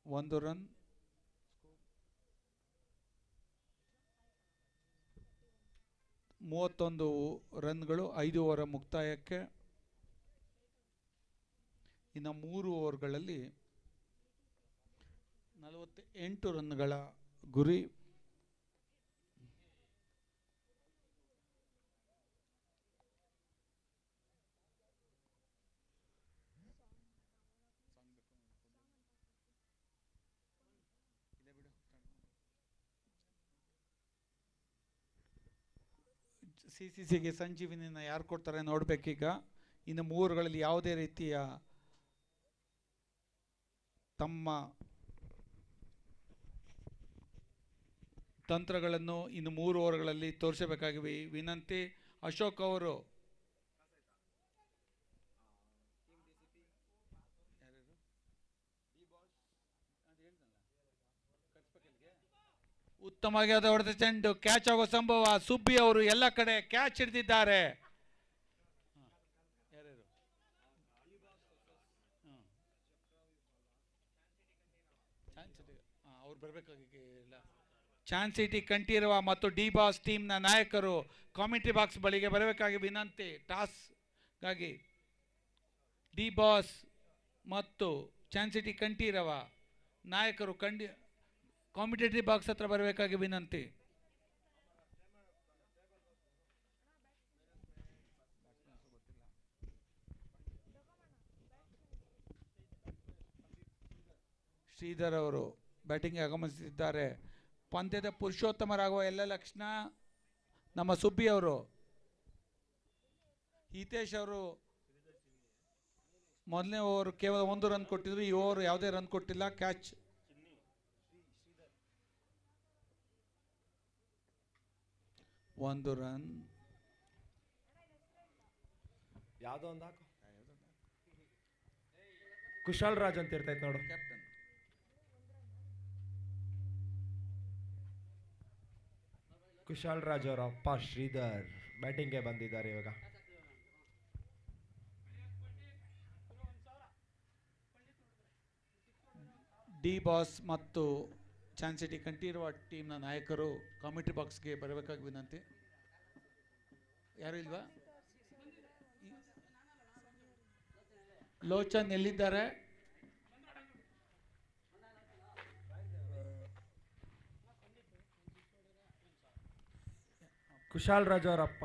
1 ರನ್. ಮೂವತ್ತೊಂದು ರನ್ಗಳು 5 ಓವರ್ ಮುಕ್ತಾಯಕ್ಕೆ. ಇನ್ನು 3 ಓವರ್ಗಳಲ್ಲಿ 48 ರನ್ಗಳ ಗುರಿ. CCCಗೆ ಸಂಜೀವಿನಿನ ಯಾರು ಕೊಡ್ತಾರೆ ನೋಡ್ಬೇಕೀಗ. ಇನ್ನು 3 ಓವರ್ಗಳಲ್ಲಿ ಯಾವುದೇ ರೀತಿಯ ತಮ್ಮ ತಂತ್ರಗಳನ್ನು ಇನ್ನು 3 ಓವರ್ಗಳಲ್ಲಿ ತೋರಿಸಬೇಕಾಗಿ ವಿನಂತಿ. ಅಶೋಕ್ ಅವರು ಉತ್ತಮವಾಗಿ ಅದು ಹೊಡೆದ ಚೆಂಡು ಕ್ಯಾಚ್ ಆಗೋ ಸಂಭವ. ಸುಬ್ಬಿ ಅವರು ಎಲ್ಲ ಕಡೆ ಕ್ಯಾಚ್ ಹಿಡಿದಿದ್ದಾರೆ. ಅವ್ರು ಬರಬೇಕಾಗಿಲ್ಲ. ಚಾನ್ಸ್ ಸಿಟಿ ಕಂಠೀರವ ಮತ್ತು ಡಿ ಬಾಸ್ ಟೀಮ್ನ ನಾಯಕರು ಕಾಮೆಂಟ್ರಿ ಬಾಕ್ಸ್ ಬಳಿಗೆ ಬರಬೇಕಾಗಿ ವಿನಂತಿ. ಟಾಸ್ಗಾಗಿ ಡಿ ಬಾಸ್ ಮತ್ತು ಚಾನ್ಸ್ ಸಿಟಿ ಕಂಠೀರವ ನಾಯಕರು ಕಾಮೆಂಟೇಟರಿ ಬಾಕ್ಸ್ ಹತ್ರ ಬರಬೇಕಾಗಿ ವಿನಂತಿ. ಶ್ರೀಧರ್ ಅವರು ಬ್ಯಾಟಿಂಗ್ಗೆ ಆಗಮಿಸುತ್ತಿದ್ದಾರೆ. ಪಂದ್ಯದ ಪುರುಷೋತ್ತಮರಾಗುವ ಎಲ್ಲ ಲಕ್ಷಣ ನಮ್ಮ ಸುಬ್ಬಿ ಅವರು. ಹಿತೇಶ್ ಅವರು ಮೊದಲನೇ ಓವರ್ ಕೇವಲ 1 ರನ್ ಕೊಟ್ಟಿದ್ರು. ಈ ಓವರ್ ಯಾವುದೇ ರನ್ ಕೊಟ್ಟಿಲ್ಲ. ಕ್ಯಾಚ್. ಒಂದು ರನ್. ಯಾವುದೋ ಒಂದು ಹಾಕು. ಕುಶಾಲ್ ರಾಜ್ ಅಂತ ಇರ್ತೈತೆ ನೋಡು. ಕ್ಯಾಪ್ಟನ್ ಕುಶಾಲ್ ರಾಜ್ ಅವರ ಅಪ್ಪ ಶ್ರೀಧರ್ ಬ್ಯಾಟಿಂಗ್ಗೆ ಬಂದಿದ್ದಾರೆ ಇವಾಗ. ಡಿ ಬಾಸ್ ಮತ್ತು ಚಾನ್ಸ್ ಸಿಟಿ ಕಂಠೀರವ ಟೀಮ್ನ ನಾಯಕರು ಕಾಮೆಂಟ್ರಿ ಬಾಕ್ಸ್ಗೆ ಬರಬೇಕಾಗಿ ವಿನಂತಿ. ಯಾರು ಇಲ್ವಾ? ಲೋಚನ್ ಎಲ್ಲಿದ್ದಾರೆ? ಕುಶಾಲ್ ರಾಜ್ ಅವರ ಅಪ್ಪ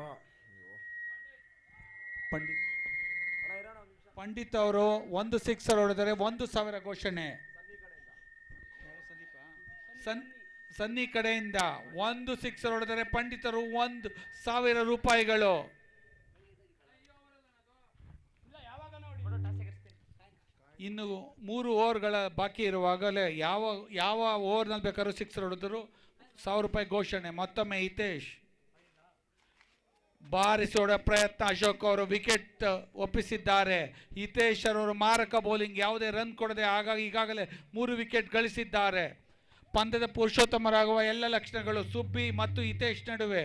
ಪಂಡಿತ್ ಅವರು 1 ಸಿಕ್ಸರ್ ಹೊಡೆದರೆ 1,000 ಘೋಷಣೆ. ಸನ್ನಿ ಕಡೆಯಿಂದ 1 ಸಿಕ್ಸರ್ ಹೊಡೆದರೆ ಪಂಡಿತರು 1,000 ರೂಪಾಯಿಗಳು. ಇನ್ನು 3 ಓವರ್ಗಳ ಬಾಕಿ ಇರುವಾಗಲೇ ಯಾವ ಓವರ್ನಲ್ಲಿ ಬೇಕಾದ್ರೂ ಸಿಕ್ಸರ್ ಹೊಡೆದರು 1,000 ರೂಪಾಯಿ ಘೋಷಣೆ. ಮತ್ತೊಮ್ಮೆ ಹಿತೇಶ್ ಬಾರಿಸಿ ಹೊಡೆದ ಪ್ರಯತ್ನ. ಅಶೋಕ್ ಅವರು ವಿಕೆಟ್ ಒಪ್ಪಿಸಿದ್ದಾರೆ. ಹಿತೇಶ್ ಅವರು ಮಾರಕ ಬೌಲಿಂಗ್, ಯಾವುದೇ ರನ್ ಕೊಡದೆ ಈಗಾಗಲೇ 3 ವಿಕೆಟ್ ಗಳಿಸಿದ್ದಾರೆ. ಪಂದ್ಯದ ಪುರುಷೋತ್ತಮರಾಗುವ ಎಲ್ಲ ಲಕ್ಷಣಗಳು ಸುಬ್ಬಿ ಮತ್ತು ಹಿತೇಶ್ ನಡುವೆ.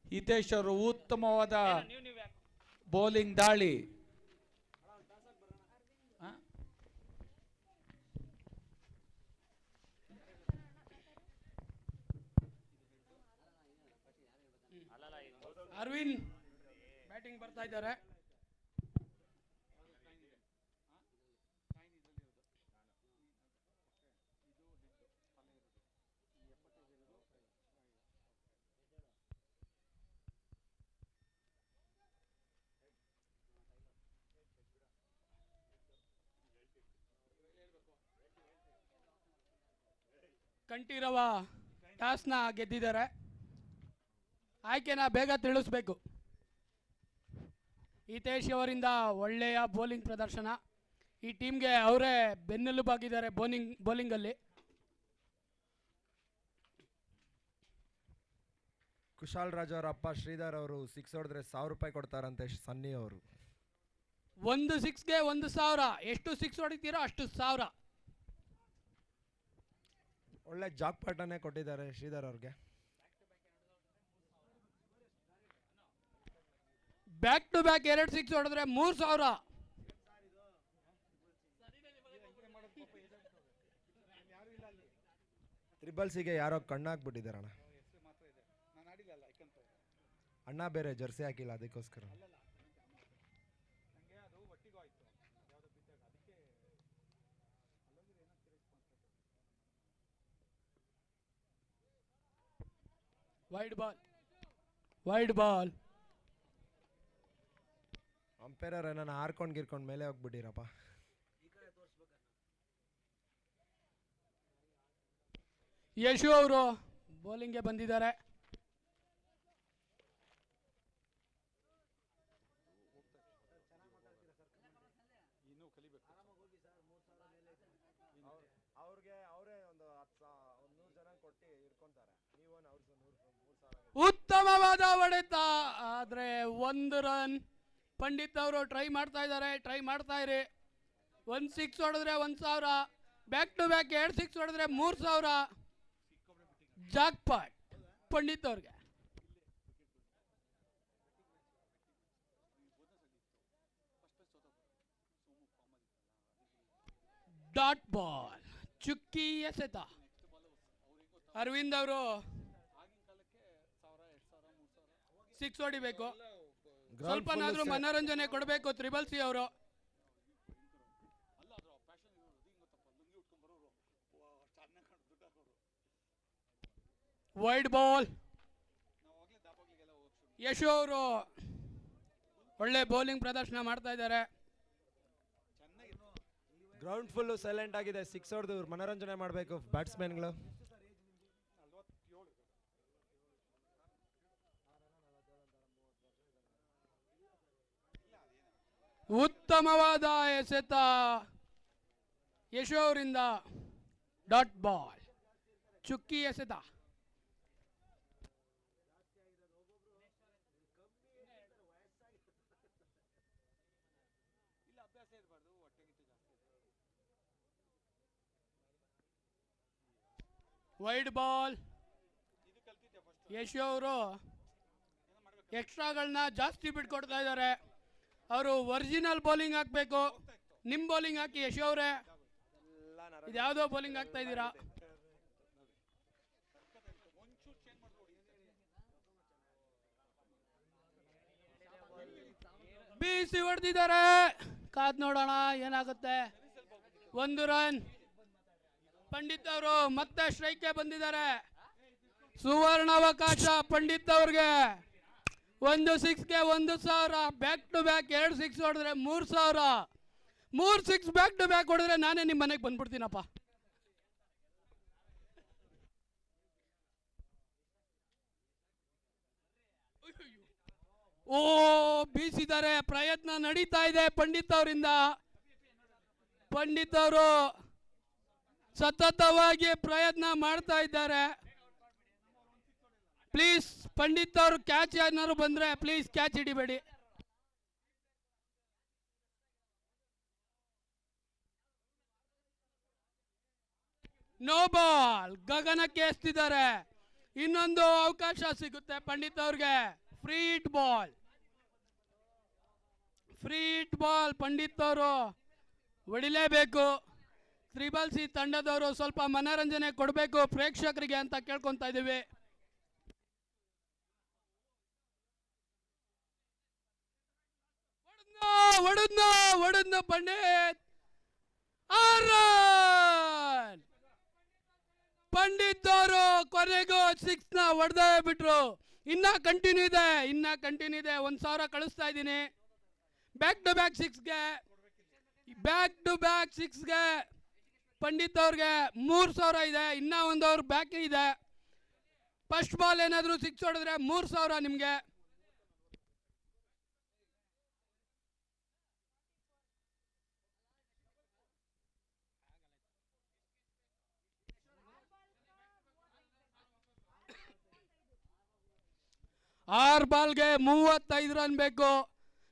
ಹಿತೇಶ್ ಅವರು ಉತ್ತಮವಾದ ಬೌಲಿಂಗ್ ದಾಳಿ. ಅರವಿಂದ್ ಬ್ಯಾಟಿಂಗ್ ಬರ್ತಾ ಇದ್ದಾರೆ. ಕಂಠೀರವ ಟಾಸ್ನ ಗೆದ್ದಿದ್ದಾರೆ. ಆಯ್ಕೆನ ಬೇಗ ತಿಳಿಸ್ಬೇಕು. ಹಿತೇಶ್ ಅವರಿಂದ ಒಳ್ಳೆಯ ಬೌಲಿಂಗ್ ಪ್ರದರ್ಶನ. ಈ ಟೀಮ್ಗೆ ಅವರೇ ಬೆನ್ನೆಲುಬಾಗಿದ್ದಾರೆ ಬೌಲಿಂಗಲ್ಲಿ. ಕುಶಾಲ್ ರಾಜ್ ಅವರ ಅಪ್ಪ ಶ್ರೀಧರ್ ಅವರು 6 ಹೊಡೆದ್ರೆ 1,000 ರೂಪಾಯಿ ಕೊಡ್ತಾರಂತೆ ಸನ್ನಿ ಅವರು. ಒಂದು ಸಿಕ್ಸ್ಗೆ 1,000. ಎಷ್ಟು ಸಿಕ್ಸ್ ಹೊಡಿತೀರೋ ಅಷ್ಟು 1,000. ಒಳ್ಳೆ ಜಾಕ್ ಪಾಟನೇ ಕೊಟ್ಟಿದ್ದಾರೆ ಶ್ರೀಧರ್ ಅವ್ರಿಗೆ. ಬ್ಯಾಕ್ ಟು ಬ್ಯಾಕ್ 2 ಸಿಕ್ಸ್ ಹೊಡೆದ್ರೆ 3,000. ತ್ರಿಬಲ್ಸಿಗೆ ಯಾರೋ ಕಣ್ಣಾಕ್ಬಿಟ್ಟಿದ್ದಾರೆ ಅಣ್ಣ. ಅಣ್ಣ ಬೇರೆ ಜರ್ಸಿ ಹಾಕಿಲ್ಲ ಅದಕ್ಕೋಸ್ಕರ. Wide ball. ಅಂಪೈರರ್ ಏನನ್ನ ಹಾರ್ಕೊಂಡು ಗಿರ್ಕೊಂಡು ಮೇಲೆ ಹೋಗ್ಬಿಟ್ಟಿರಪ್ಪ. ಯಶು ಅವರು ಬೌಲಿಂಗ್ಗೆ ಬಂದಿದ್ದಾರೆ. ಉತ್ತಮವಾದ ಹೊಡೆತ, ಆದ್ರೆ 1 ರನ್. ಪಂಡಿತ್ ಅವರು ಟ್ರೈ ಮಾಡ್ತಾ ಇದ್ದಾರೆ. ಟ್ರೈ ಮಾಡ್ತಾ ಇರಿ. 1 ಸಿಕ್ಸ್ ಹೊಡೆದ್ರೆ 1,000. ಬ್ಯಾಕ್ ಟು ಬ್ಯಾಕ್ 2 ಸಿಕ್ಸ್ ಹೊಡೆದ್ರೆ 3,000. ಜಾಕ್ ಪಾಟ್ ಪಂಡಿತ್ ಅವ್ರಿಗೆ. ಡಾಟ್ ಬಾಲ್, ಚುಕ್ಕಿ ಎಸೆತ. ಅರವಿಂದ್ ಅವರು 6 ಹೊಡಿಬೇಕು. ಸ್ವಲ್ಪನಾದ್ರೂ ಮನೋರಂಜನೆ ಕೊಡಬೇಕು ತ್ರಿಬಲ್ ಸಿ ಅವರು. Wide ball. ಯಶು ಅವರು ಒಳ್ಳೆ ಬೌಲಿಂಗ್ ಪ್ರದರ್ಶನ ಮಾಡ್ತಾ ಇದ್ದಾರೆ. ಗ್ರೌಂಡ್ ಫುಲ್ ಸೈಲೆಂಟ್ ಆಗಿದೆ. 6 ಹೊಡೆದು ಮನೋರಂಜನೆ ಮಾಡಬೇಕು ಬ್ಯಾಟ್ಸ್ಮನ್ಗಳು. ಉತ್ತಮವಾದ ಎಸೆತ ಯಶು ಅವರಿಂದ. ಡಾಟ್ ಬಾಲ್, ಚುಕ್ಕಿ ಎಸೆತ. Wide ball. ಯಶು ಅವರು ಎಕ್ಸ್ಟ್ರಾಗಳನ್ನ ಜಾಸ್ತಿ ಬಿಟ್ಕೊಡ್ತಾ ಇದ್ದಾರೆ. ಅವರು ಒರಿಜಿನಲ್ ಬೌಲಿಂಗ್ ಹಾಕಬೇಕು. ನಿಮ್ಮ ಬೌಲಿಂಗ್ ಹಾಕಿ ಯಶು ಅವರೇ. ಇದ್ಯಾವುದೋ ಬೌಲಿಂಗ್ ಹಾಕ್ತಾ ಇದ್ದೀರಾ. ಬೀಸಿ ಹೊಡೆದಿದ್ದಾರೆ. ಕಾದ್ ನೋಡೋಣ ಏನಾಗುತ್ತೆ. 1 ರನ್. ಪಂಡಿತ್ ಅವರು ಮತ್ತೆ ಸ್ಟ್ರೈಕ್ಗೆ ಬಂದಿದ್ದಾರೆ. ಸುವರ್ಣಾವಕಾಶ ಪಂಡಿತ್ ಅವ್ರಿಗೆ. 1 ಸಿಕ್ಸ್ಗೆ 1,000. ಬ್ಯಾಕ್ ಟು ಬ್ಯಾಕ್ 2 ಸಿಕ್ಸ್ ಹೊಡೆದ್ರೆ 3,000. 3 ಸಿಕ್ಸ್ ಬ್ಯಾಕ್ ಟು ಬ್ಯಾಕ್ ಹೊಡೆದ್ರೆ ನಾನೇ ನಿಮ್ಮ ಮನೆಗೆ ಬಂದ್ಬಿಡ್ತೀನಪ್ಪ. ಓ, ಬೀಸಿದ್ದಾರೆ. ಪ್ರಯತ್ನ ನಡೀತಾ ಇದೆ ಪಂಡಿತ್ ಅವರಿಂದ. ಪಂಡಿತ್ ಅವರು ಸತತವಾಗಿ ಪ್ರಯತ್ನ ಮಾಡ್ತಾ ಇದ್ದಾರೆ. ಪ್ಲೀಸ್ ಪಂಡಿತ್ ಅವರು ಕ್ಯಾಚ್ ಏನಾದ್ರು ಬಂದ್ರೆ ಪ್ಲೀಸ್ ಕ್ಯಾಚ್ ಹಿಡಿಬೇಡಿ. No ball. ಗಗನಕ್ಕೆ ಎಸ್ತಿದ್ದಾರೆ. ಇನ್ನೊಂದು ಅವಕಾಶ ಸಿಗುತ್ತೆ ಪಂಡಿತ್ ಅವ್ರಿಗೆ. Free hit ball. Free hit ball Pandit ಅವರು ಹೊಡಿಲೇಬೇಕು. ತ್ರಿಬಲ್ ಸಿ ತಂಡದವರು ಸ್ವಲ್ಪ ಮನೋರಂಜನೆ ಕೊಡಬೇಕು ಪ್ರೇಕ್ಷಕರಿಗೆ ಅಂತ ಕೇಳ್ಕೊಂತ ಇದ್ದೀವಿ. ಹೊಡೆದ್ನ ಪಂಡಿತ್. 6 ರನ್. ಪಂಡಿತ್ ಅವರು ಕೊನೆಗೂ 6 ನ ಹೊಡೆದೇ ಬಿಟ್ರು. ಇನ್ನ ಕಂಟಿನ್ಯೂ ಇದೆ. 1,000 ಕಳಿಸ್ತಾ ಇದ್ದೀನಿ. ಬ್ಯಾಕ್ ಟು ಬ್ಯಾಕ್ ಸಿಕ್ಸ್ಗೆ ಪಂಡಿತ್ ಅವ್ರಿಗೆ 3,000 ಇದೆ. ಇನ್ನ 1 ಓವರ್ ಬ್ಯಾಕ್ ಇದೆ. ಫಸ್ಟ್ ಬಾಲ್ ಏನಾದರೂ 6 ಹೊಡೆದ್ರೆ 3,000 ನಿಮಗೆ. ಆರ್ ಬಾಲ್ಗೆ 35 ರನ್ ಬೇಕು.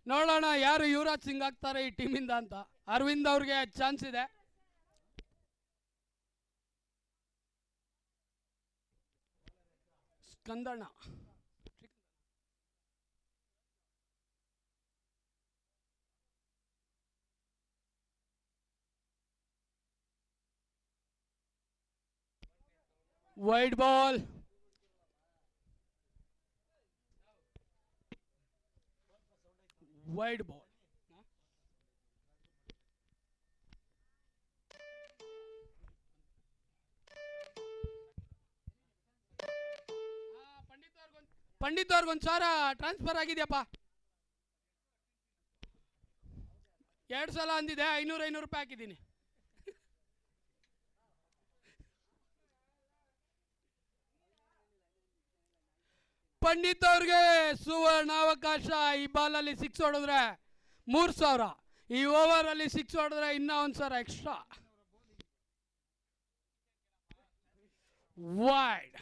ನೋಡೋಣ ಯಾರು ಯುವರಾಜ್ ಸಿಂಗ್ ಆಗ್ತಾರೆ ಈ ಟೀಮಿಂದ ಅಂತ. ಅರವಿಂದ್ ಅವ್ರಿಗೆ ಚಾನ್ಸ್ ಇದೆ. ಸ್ಕಂದಣ್ಣ wide ball. Wide ball. Pandit ಅವ್ರಿಗೊಂದು ಸಾವಿರ ಟ್ರಾನ್ಸ್ಫರ್ ಆಗಿದೆಯಪ್ಪ. 2 ಸಲ ಅಂದಿದೆ, 500 ರೂಪಾಯಿ ಹಾಕಿದ್ದೀನಿ. ಪಂಡಿತ್ ಅವ್ರಿಗೆ ಸುವರ್ಣಾವಕಾಶ. ಈ ಬಾಲಲ್ಲಿ 6 ಹೊಡೆದ್ರೆ 3000, ಈ ಓವರಲ್ಲಿ 6 ಹೊಡೆದ್ರೆ ಇನ್ನೂ 1,000 ಎಕ್ಸ್ಟ್ರಾ. Wide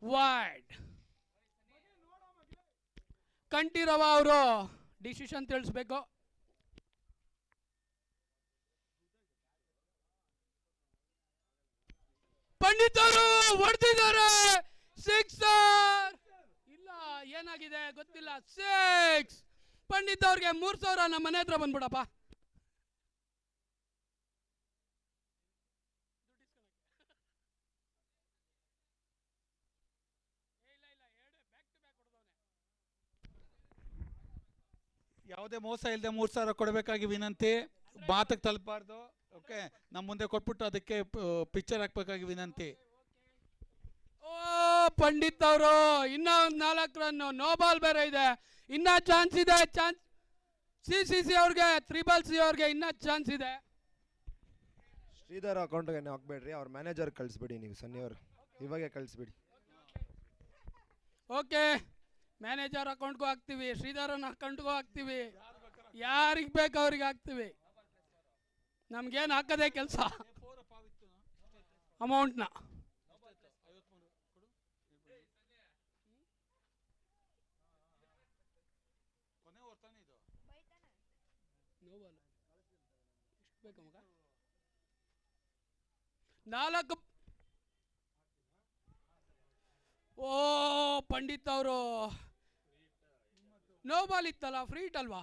wide. ಕಂಠೀರವ ಅವರು ಡಿಸಿಷನ್ ತಿಳಿಸ್ಬೇಕು. ಪಂಡಿತ್ ಅವರು ಹೊಡೆದಿದ್ದಾರೆ. 6 ಇಲ್ಲ, ಏನಾಗಿದೆ ಗೊತ್ತಿಲ್ಲ. 6. ಪಂಡಿತ್ ಅವ್ರಿಗೆ 3000. ನಮ್ಮ ಮನೆ ಹತ್ರ ಬಂದ್ಬಿಡಪ್ಪ. ಯಾವುದೇ ಮೋಸ ಇಲ್ಲದೆ 3,000 ಕೊಡಬೇಕಾಗಿ ವಿನಂತಿ. ಮಾತಿಗೆ ತಲುಪಬಾರ್ದು. ಓಕೆ, ನಮ್ಮ ಮುಂದೆ ಕೊಟ್ಬಿಟ್ಟು ಅದಕ್ಕೆ ಪಿಕ್ಚರ್ ಹಾಕ್ಬೇಕಾಗಿ ವಿನಂತಿ. ಓ ಪಂಡಿತ್ ಅವರು ಇನ್ನ 4 ರನ್. ನೋ ಬಾಲ್ ಬೇರೆ ಇದೆ. ಇನ್ನ ಚಾನ್ಸ್ ಇದೆ. ಚಾನ್ಸ್ ಸಿ ಅವ್ರಿಗೆ, 3 ಬಾಲ್ ಸಿ ಅವ್ರಿಗೆ ಇನ್ನ ಚಾನ್ಸ್ ಇದೆ. ಶ್ರೀಧರ್ ಅಕೌಂಟ್ಗೆ ಹಾಕ್ಬೇಡ್ರಿ, ಅವ್ರ ಮ್ಯಾನೇಜರ್ ಕಳಿಸ್ಬಿಡಿ ನೀವು. ಸನ್ನಿ ಅವರು ಇವಾಗೆ ಕಳಿಸ್ಬಿಡಿ. ಓಕೆ, ಮ್ಯಾನೇಜರ್ ಅಕೌಂಟ್ಗೂ ಹಾಕ್ತೀವಿ, ಶ್ರೀಧರನ್ ಅಕೌಂಟ್ಗೂ ಹಾಕ್ತೀವಿ, ಯಾರಿಗೆ ಬೇಕು ಅವ್ರಿಗೆ ಹಾಕ್ತೀವಿ. ನಮ್ಗೇನು ಹಾಕದೇ ಕೆಲಸ. ಅಮೌಂಟ್ನ ನಾಲ್ಕು. ಓ ಪಂಡಿತ್ ಅವರು ನೋ ಬಾಲ್ ಇತ್ತಲ್ಲ, ಫ್ರೀ ಇಟ್ ಅಲ್ವಾ?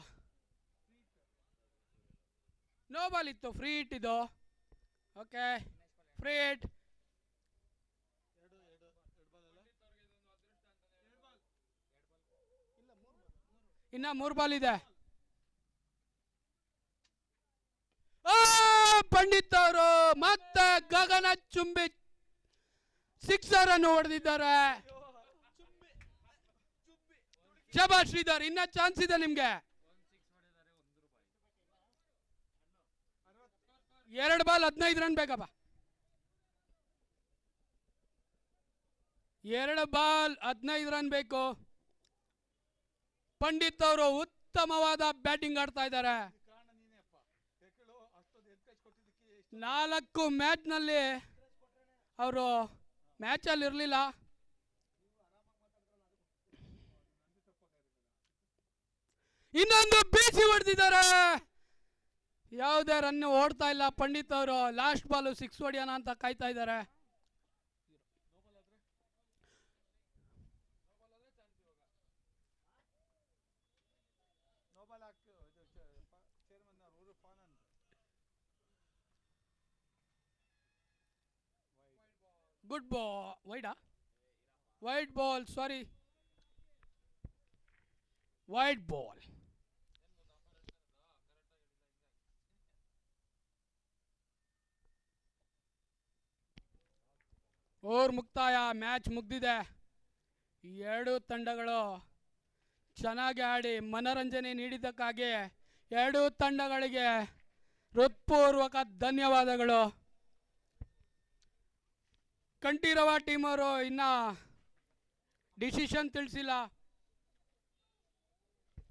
ನೋ ಬಾಲ್ ಇತ್ತು, ಫ್ರೀ ಇಟ್ ಇದು. Okay, free it. ಇನ್ನ 3 ಬಾಲ್ ಇದೆ. ಪಂಡಿತ್ ಅವರು ಮತ್ತೆ ಗಗನ ಚುಂಬಿ 6 ಅನ್ನು ಹೊಡೆದಿದ್ದಾರೆ. ಶಬಾಷ್ ಶ್ರೀಧರ್, ಇನ್ನ ಚಾನ್ಸ್ ಇದೆ ನಿಮ್ಗೆ. 2 ಬಾಲ್ 15 ರನ್ ಬೇಕಪ್ಪ. 2 ಬಾಲ್ 15 ರನ್ ಬೇಕು. ಪಂಡಿತ್ ಅವರು ಉತ್ತಮವಾದ ಬ್ಯಾಟಿಂಗ್ ಆಡ್ತಾ ಇದ್ದಾರೆ. 4 ಮ್ಯಾಚ್ನಲ್ಲಿ ಅವರು ಮ್ಯಾಚಲ್ಲಿ ಇರಲಿಲ್ಲ. ಇನ್ನೊಂದು ಬೀಸಿ ಹೊಡೆದಿದ್ದಾರೆ. ಯಾವುದೇ ರನ್ ಓಡ್ತಾ ಇಲ್ಲ. ಪಂಡಿತ್ ಅವರು ಲಾಸ್ಟ್ ಬಾಲು 6 ಹೊಡೆಯೋಣ ಅಂತ ಕಾಯ್ತಾ ಇದ್ದಾರೆ. Good ball. ವೈಡಾ? Wide ball, sorry, wide ball. Over ಮುಕ್ತಾಯ. ಮ್ಯಾಚ್ ಮುಗ್ದಿದೆ. 2 ತಂಡಗಳು ಚೆನ್ನಾಗಿ ಆಡಿ ಮನರಂಜನೆ ನೀಡಿದ್ದಕ್ಕಾಗಿ 2 ತಂಡಗಳಿಗೆ ಹೃತ್ಪೂರ್ವಕ ಧನ್ಯವಾದಗಳು. ಕಂಠೀರವ ಟೀಮ್ ಅವರು ಇನ್ನ ಡಿಸಿಷನ್ ತಿಳಿಸಿಲ್ಲ.